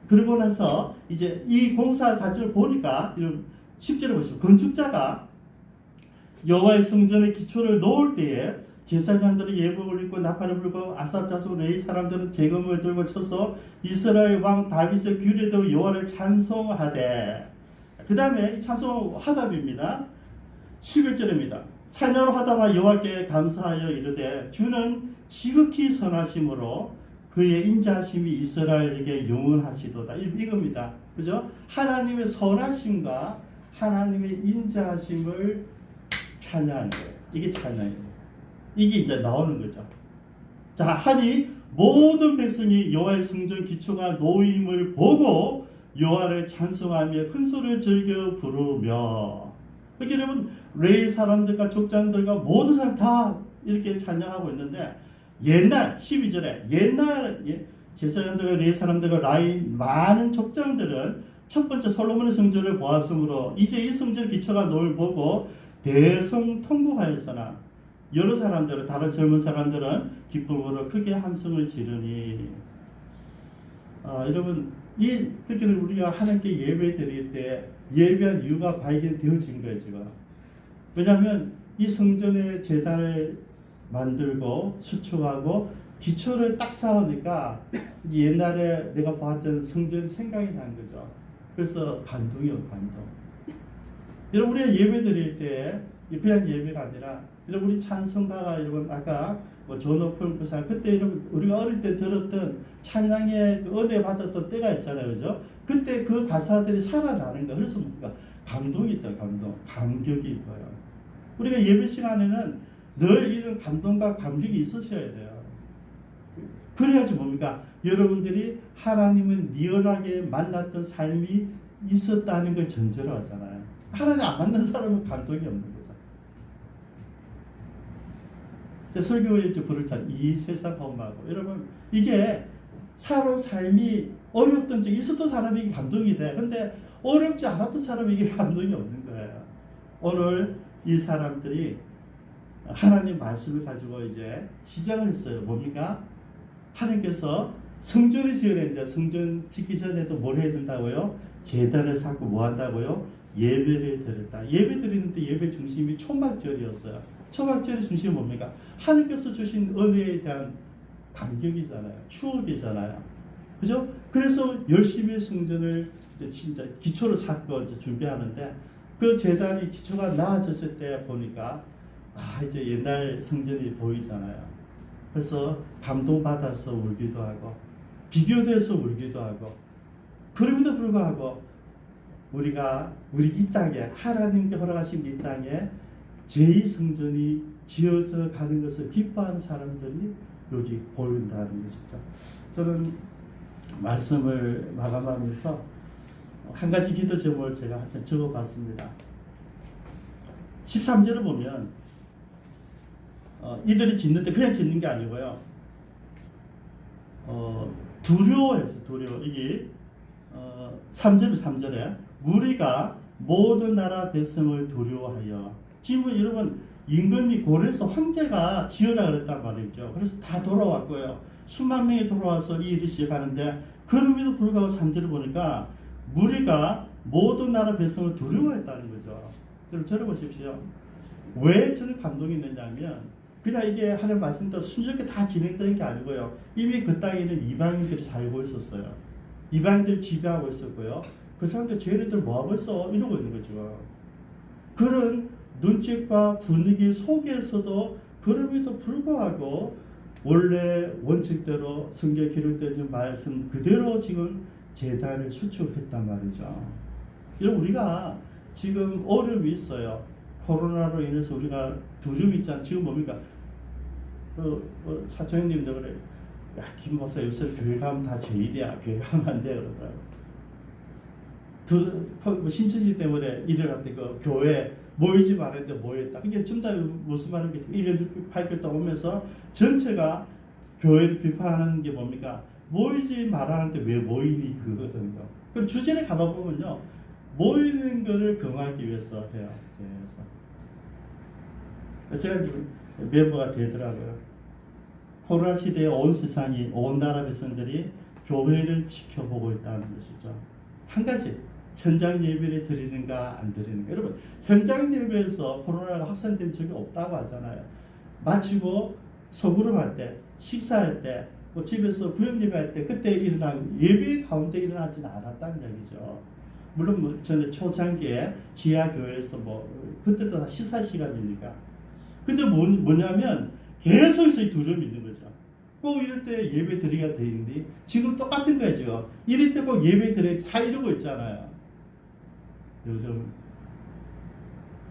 Speaker 1: 그러고 나서 이제 이 공사 과정을 보니까 10절에 보시면 건축자가 여호와의 성전의 기초를 놓을 때에 제사장들은 예복을 입고 나팔을 불고 아삽 자손 레위 사람들은 재금을 들고 쳐서 이스라엘 왕 다윗의 규례대로 여호와를 찬송하되. 그 다음에 이 찬송 화답입니다. 11절입니다. 사냐로 하다가 여호와께 감사하여 이르되 주는 지극히 선하심으로 그의 인자하심이 이스라엘에게 영원하시도다. 이겁니다. 그죠? 하나님의 선하심과 하나님의 인자하심을 찬양하는 거예요. 이게 찬양이에요. 이게 이제 나오는 거죠. 자, 하니 모든 백성이 여호와의 성전 기초가 놓임을 보고 여호와를 찬송하며 큰 소리를 즐겨 부르며. 그렇게 여러분 레위 사람들과 족장들과 모든 사람 다 이렇게 찬양하고 있는데, 옛날 12절에 옛날 제사장들과 레위 사람들과 라인 많은 족장들은 첫 번째 솔로몬의 성전을 보았으므로 이제 이 성전 기초가 놓임을 보고 대성통곡하였으나 여러 사람들은, 다른 젊은 사람들은 기쁨으로 크게 함성을 지르니. 여러분, 이 그렇게 우리가 하나님께 예배 드릴 때 예배한 이유가 발견되어진 거예요, 지금. 왜냐하면 이 성전의 제단을 만들고 수축하고 기초를 딱 쌓으니까 옛날에 내가 봤던 성전 생각이 난 거죠. 그래서 감동이요, 감동. 여러분, 우리가 예배 드릴 때 그냥 예배가 아니라, 여러분, 우리 찬송가가, 여러분, 아까 존오픈 부산, 그때 여러분, 우리가 어릴 때 들었던 찬양의 은혜 받았던 때가 있잖아요, 그죠? 그때 그 가사들이 살아나는 거. 그래서 뭔가 감동이 있다, 감동. 감격이 있고요. 우리가 예배 시간에는 늘 이런 감동과 감격이 있으셔야 돼요. 그래야지 뭡니까? 여러분들이 하나님을 리얼하게 만났던 삶이 있었다는 걸 전제로 하잖아요. 하나님 안 만난 사람은 감동이 없는 거죠. 제 설교에 이제 부르잖아요. 이 세상 험하고. 여러분, 이게 살아온 삶이 어렵던 적 있었던 사람에게 감동이 돼. 근데 어렵지 않았던 사람에게 감동이 없는 거예요. 오늘 이 사람들이 하나님 말씀을 가지고 이제 시작을 했어요. 뭡니까? 하나님께서 성전을 지어야 되는데, 성전 짓기 전에도 뭘 해야 된다고요? 제단을 쌓고 뭐 한다고요? 예배를 드렸다. 예배 드리는데 예배 중심이 초막절이었어요. 초막절의 중심이 뭡니까? 하나님께서 주신 은혜에 대한 감격이잖아요. 추억이잖아요. 그죠? 그래서 열심히 성전을 이제 진짜 기초를 쌓고 이제 준비하는데, 그 제단이 기초가 나아졌을 때 보니까 이제 옛날 성전이 보이잖아요. 그래서 감동받아서 울기도 하고 비교돼서 울기도 하고, 그럼에도 불구하고 우리 이 땅에, 하나님께 허락하신 이 땅에 제2성전이 지어서 가는 것을 기뻐하는 사람들이 여기 보인다는 것이죠. 저는 말씀을 마감하면서 한 가지 기도 제목을 제가 적어봤습니다. 13절을 보면 이들이 짓는데 그냥 짓는 게 아니고요. 두려워해서 이게 3절에 무리가 모든 나라 백성을 두려워하여. 지금 여러분, 임금이 고레스 황제가 지으라 그랬단 말이죠. 그래서 다 돌아왔고요. 수만 명이 돌아와서 이 일을 시작하는데, 그럼에도 불구하고 3절을 보니까 무리가 모든 나라 백성을 두려워했다는 거죠. 여러분, 들어보십시오. 왜 저는 감동이 있느냐면, 그냥 이게 하나님 말씀대로 순조롭게 다 진행되는 게 아니고요. 이미 그 땅에는 이방인들이 살고 있었어요. 이방인들이 지배하고 있었고요. 그 사람들 쟤네들 뭐하고 있어? 이러고 있는 거죠. 그런 눈빛과 분위기 속에서도 그럼에도 불구하고 원래 원칙대로 성경에 기록되어진 말씀 그대로 지금 제단을 수축했단 말이죠. 여러분, 우리가 지금 어려움이 있어요. 코로나로 인해서 우리가 두려움이 있잖아요. 지금 뭡니까? 사장님도 그래. 야, 김 목사 요새 교회 가면 다 제일이야. 교회 가면 안 돼. 그러더라고요. 신천지 때문에 일어났대. 그 교회 모이지 말았는데 모였다. 그게 전부 다 무슨 말인지 1년 8개월 동안 오면서 전체가 교회를 비판하는 게 뭡니까? 모이지 말라는데 왜 모이니? 그거거든요. 그럼 주제를 가봐보면요. 모이는 것을 경하기 위해서 해요. 그래서 제가 지금 멤버가 되더라고요. 코로나 시대에 온 세상이, 온 나라 백성들이 교회를 지켜보고 있다는 것이죠. 한 가지, 현장 예배를 드리는가 안 드리는가. 여러분, 현장 예배에서 코로나가 확산된 적이 없다고 하잖아요. 마치고 소그룹 할 때, 식사할 때, 뭐 집에서 구역 예배할 때, 그때 일어난 예배 가운데 일어나지는 않았다는 얘기죠. 물론 저는 초창기에 지하교회에서 그때도 다 시사 시간이니까. 근데 뭐냐면 계속해서 두려움이 있는 거죠. 꼭 이럴 때 예배 드리가 돼 있는데, 지금 똑같은 거죠. 이럴 때 꼭 예배 드려 다 이러고 있잖아요. 요즘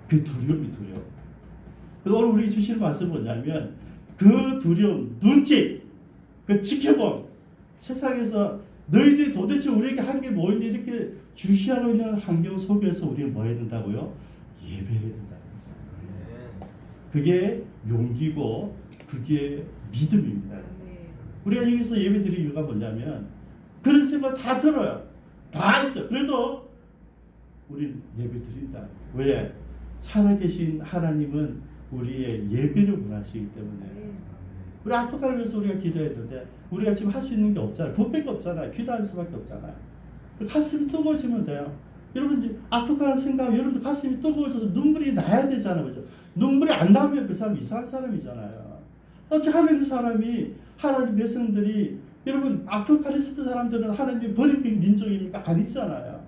Speaker 1: 그 두려움이 두려워. 오늘 우리 주시는 말씀은 뭐냐면, 그 두려움, 눈치, 그 지켜봄, 세상에서 너희들이 도대체 우리에게 한 게 뭐인데 이렇게 주시하고 있는 환경 속에서 우리가 뭐 해야 된다고요? 예배해야 된다는 거죠. 그게 용기고 그게 믿음입니다. 우리가 여기서 예배 드릴 이유가 뭐냐면 그런 생각 다 들어요. 다 있어요. 그래도 우리는 예배 드린다. 왜? 살아계신 하나님은 우리의 예배를 원하시기 때문에. 우리 아프가를 위해서 우리가 기도했는데 우리가 지금 할 수 있는 게 없잖아요. 그것밖에 없잖아요. 기도할 수밖에 없잖아요. 가슴이 뜨거워지면 돼요. 여러분 이제 아프가를 생각하면 여러분도 가슴이 뜨거워져서 눈물이 나야 되잖아요. 그죠? 눈물이 안 나면 그 사람 이상한 사람이잖아요. 어찌 하나님 사람이 하나님 백성들이 여러분 아프가리스트 사람들은 하나님의 버림받은 민족입니까? 아니잖아요.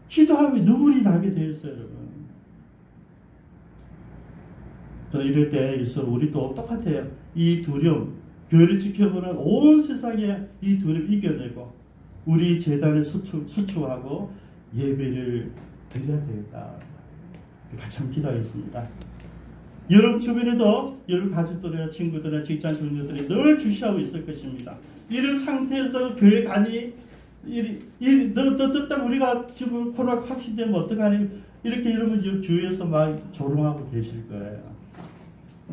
Speaker 1: 기도하면 눈물이 나게 되어 있어요, 여러분. 저는 이럴 때 우리도 똑같아요. 이 두려움, 교회를 지켜보는 온 세상에 이 두려움 이겨내고 우리 재단을 수축하고 예배를 드려야 되겠다. 같이 한번 기도하겠습니다. 여러분 주변에도 여러분 가족들이나 친구들이나 직장 동료들이 늘 주시하고 있을 것입니다. 이런 상태에서 교회 가니 너 뜻다 우리가 지금 코로나 확진되면 어떡하니 이렇게 여러분 주위에서 막 조롱하고 계실 거예요.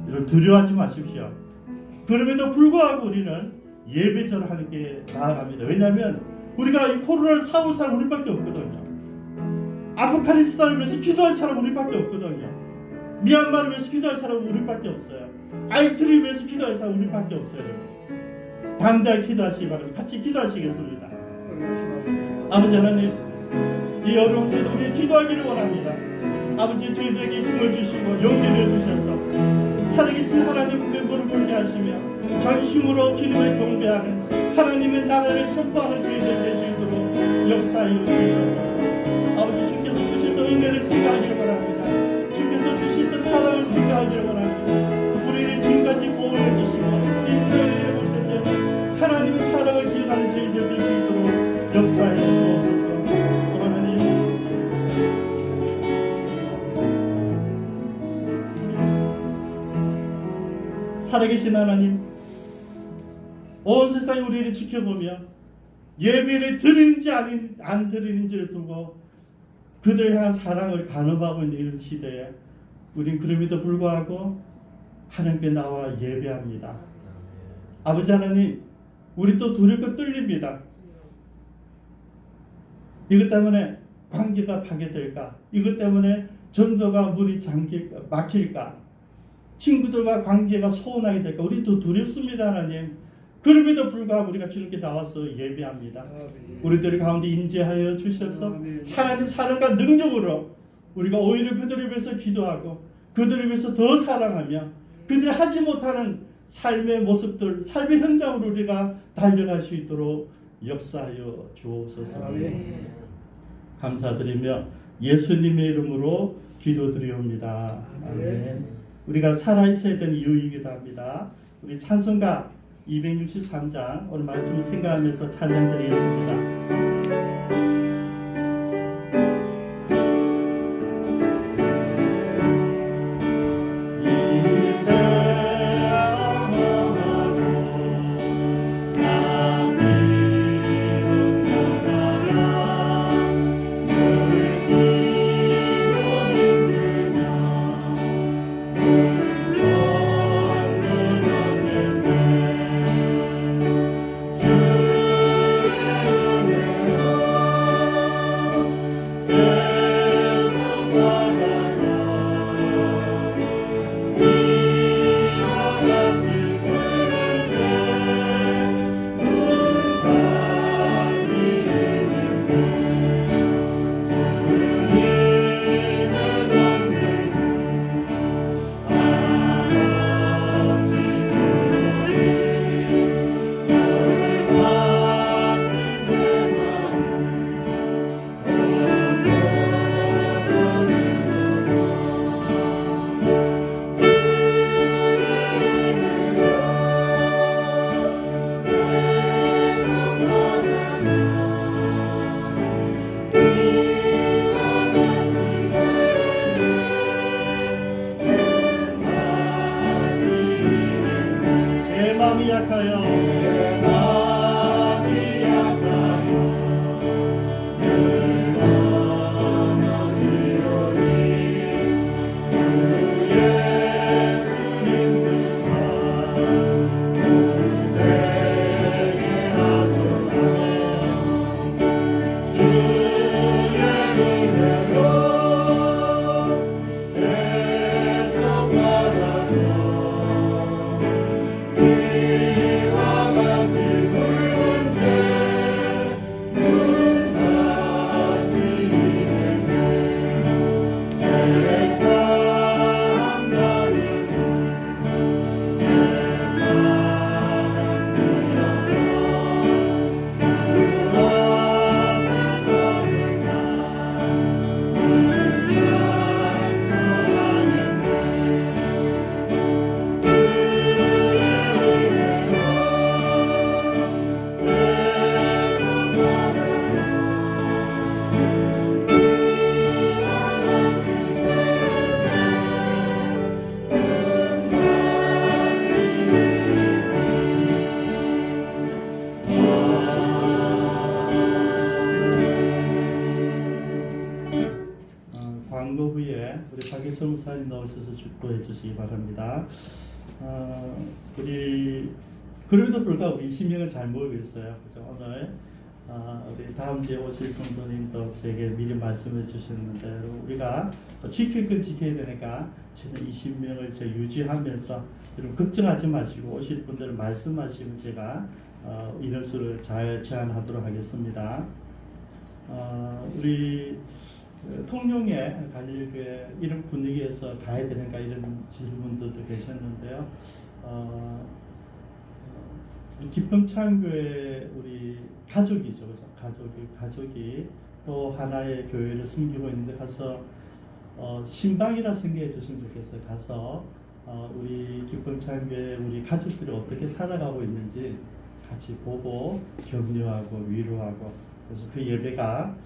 Speaker 1: 여러분 두려워하지 마십시오. 그럼에도 불구하고 우리는 예배전을 하는 게 나아갑니다. 왜냐하면 우리가 이 코로나를 싸울 사람 우리밖에 없거든요. 아프가니스탄을 위해서 기도할 사람 우리밖에 없거든요. 미얀마를 위해서 기도할 사람 우리밖에 없어요. 아이티를 위해서 기도할 사람 우리밖에 없어요. 당대히 기도하시기 바랍니다. 같이 기도하시겠습니다. 아버지 하나님, 이 어려운 때도 우리 기도하기를 원합니다. 아버지 저희들에게 힘을 주시고 용기를 주셔서 살아계신 하나님의 무릎 꿇게 하시며 전심으로 주님을 경배하는 하나님의 나라를 선포하는 저희들 되시도록 역사하여 주시옵소서. 아버지 주께서 주신 은혜를 생각하기를 원합니다. 주께서 주신 사랑을 생각하기를 원합니다. 우리를 지금까지 보호해 주시고 인도에 오셨던 하나님의 사랑을 기억하는 저희들 되시도록 역사하여 주옵소서. 하나님, 살아계신 하나님, 온 세상이 우리를 지켜보며 예배를 드리는지 안 드리는지를 두고 그들을 향한 사랑을 간섭하고 있는 이런 시대에 우린 그럼에도 불구하고 하나님께 나와 예배합니다. 아버지 하나님, 우리 또 두렵고 떨립니다. 이것 때문에 관계가 파괴될까? 이것 때문에 전도가 문이 막힐까? 친구들과 관계가 소원하게 될까? 우리도 두렵습니다, 하나님. 그럼에도 불구하고 우리가 주님께 나와서 예배합니다. 우리들 가운데 임재하여 주셔서 하나님 사랑과 능력으로 우리가 오히려 그들을 위해서 기도하고 그들을 위해서 더 사랑하며 그들이 하지 못하는 삶의 모습들, 삶의 현장으로 우리가 달려갈 수 있도록 역사하여 주옵소서. 감사드리며 예수님의 이름으로 기도드리옵니다. 아멘. 우리가 살아있어야 되는 이유이기도 합니다. 우리 찬송가 263장 오늘 말씀을 생각하면서 찬양드리겠습니다. 마음이 약하여 내 마음이 약하여 광고 후에 우리 박일성 목사님 나오셔서 축도해 주시기 바랍니다. 우리 그럼에도 불구하고 20명을 잘 모으고 있어요. 그래서 오늘 우리 다음 주에 오실 성도님도 저에게 미리 말씀해 주셨는데 우리가 지킬 건 지켜야 되니까 최소 20명을 유지하면서 여러분 걱정하지 마시고 오실 분들 말씀하시고 제가 인원수를 잘 제한하도록 하겠습니다. 우리 통영의 갈릴교회 이런 분위기에서 가야 되는가 이런 질문들도 계셨는데요. 기쁨창교회 우리 가족이죠. 가족이 또 하나의 교회를 섬기고 있는데 가서 신방이라 생각해 주시면 좋겠어요. 가서 우리 기쁨창교회 우리 가족들이 어떻게 살아가고 있는지 같이 보고 격려하고 위로하고 그래서 그 예배가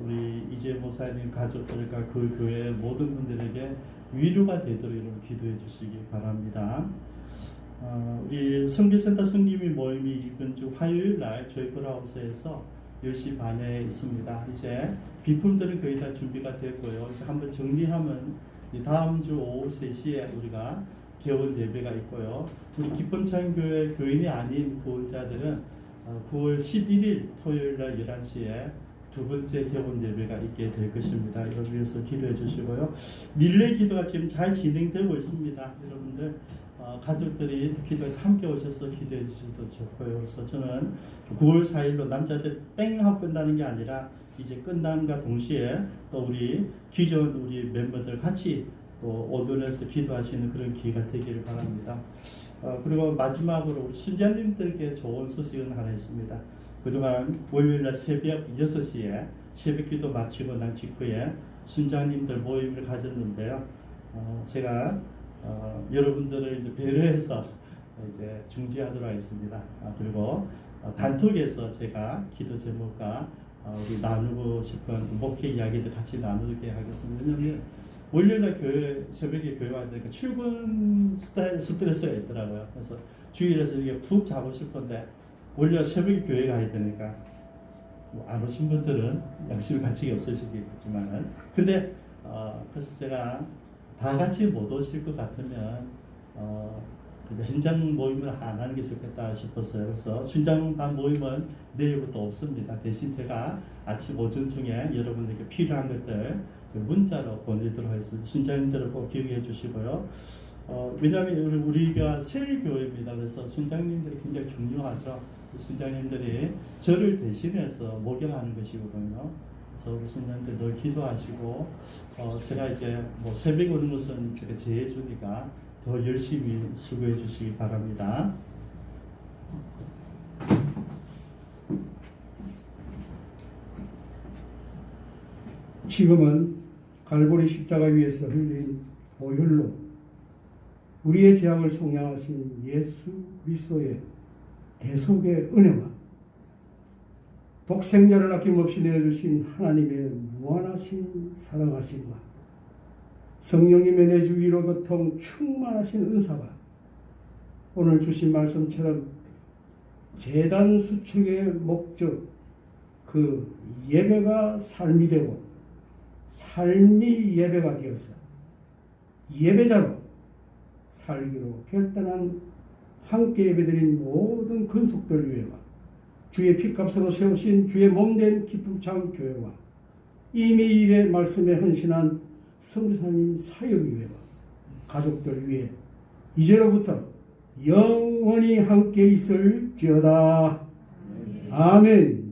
Speaker 1: 우리 이재 목사님 가족들과 그 교회 모든 분들에게 위로가 되도록 여러분 기도해 주시기 바랍니다. 우리 선교센터 성김이 모임이 이번 주 화요일 날 저희 콜하우스에서 10시 반에 있습니다. 이제 비품들은 거의 다 준비가 됐고요. 이제 한번 정리하면 다음 주 오후 3시에 우리가 개원 예배가 있고요. 우리 기쁨창교회 교인이 아닌 구원자들은 9월 11일 토요일 날 11시에 두 번째 개원 예배가 있게 될 것입니다. 이걸 위해서 기도해 주시고요. 릴레이 기도가 지금 잘 진행되고 있습니다. 여러분들 가족들이 기도에 함께 오셔서 기도해 주셔도 좋고요. 그래서 저는 9월 4일로 남자들 땡 하고 끝나는 게 아니라 이제 끝남과 동시에 또 우리 기존 우리 멤버들 같이 또 오전에서 기도하시는 그런 기회가 되기를 바랍니다. 그리고 마지막으로 신자님들께 좋은 소식은 하나 있습니다. 그동안 월요일날 새벽 6시에 새벽 기도 마치고 난 직후에 순장님들 모임을 가졌는데요. 제가 여러분들을 이제 배려해서 이제 중지하도록 하겠습니다. 그리고 단톡에서 제가 기도 제목과 우리 나누고 싶은 목회 이야기들 같이 나누게 하겠습니다. 왜냐하면 월요일날 교회 새벽에 교회 와야 되니까 출근 스트레스가 있더라고요. 그래서 주일에서 이게 푹 자고 싶은데 월요일 새벽에 교회 가야 되니까 안 오신 분들은 양심의 가책이 없으시겠지만은 근데 그래서 제가 다 같이 못 오실 것 같으면 현장 모임을 안 하는 게 좋겠다 싶었어요. 그래서 순장반 모임은 내일부터 없습니다. 대신 제가 아침 오전 중에 여러분들께 필요한 것들 문자로 보내도록 하겠습니다. 순장님들을 꼭 기억해 주시고요. 왜냐하면 우리가 세일교회입니다. 그래서 순장님들이 굉장히 중요하죠. 순장님들이 저를 대신해서 목욕하는 것이거든요. 그래서 우리 순장님들 늘 기도하시고 제가 이제 뭐 새벽에 오는 것은 제가 제해주니까 더 열심히 수고해 주시기 바랍니다.
Speaker 5: 지금은 갈보리 십자가 위에서 흘린 보혈로 우리의 죄악을 속량하신 예수 그리스도의 대속의 은혜와 독생자를 아낌없이 내어주신 하나님의 무한하신 사랑하심과 성령님의 내주 위로 교통 충만하신 은사가 오늘 주신 말씀처럼 재단 수축의 목적, 그 예배가 삶이 되고 삶이 예배가 되어서 예배자로 살기로 결단한 함께 예배드린 모든 근속들 위에와 주의 피값으로 세우신 주의 몸된 기쁨창 교회와 이미 일의 말씀에 헌신한 성사님 사역 위에와 가족들 위에 이제로부터 영원히 함께 있을지어다. 아멘.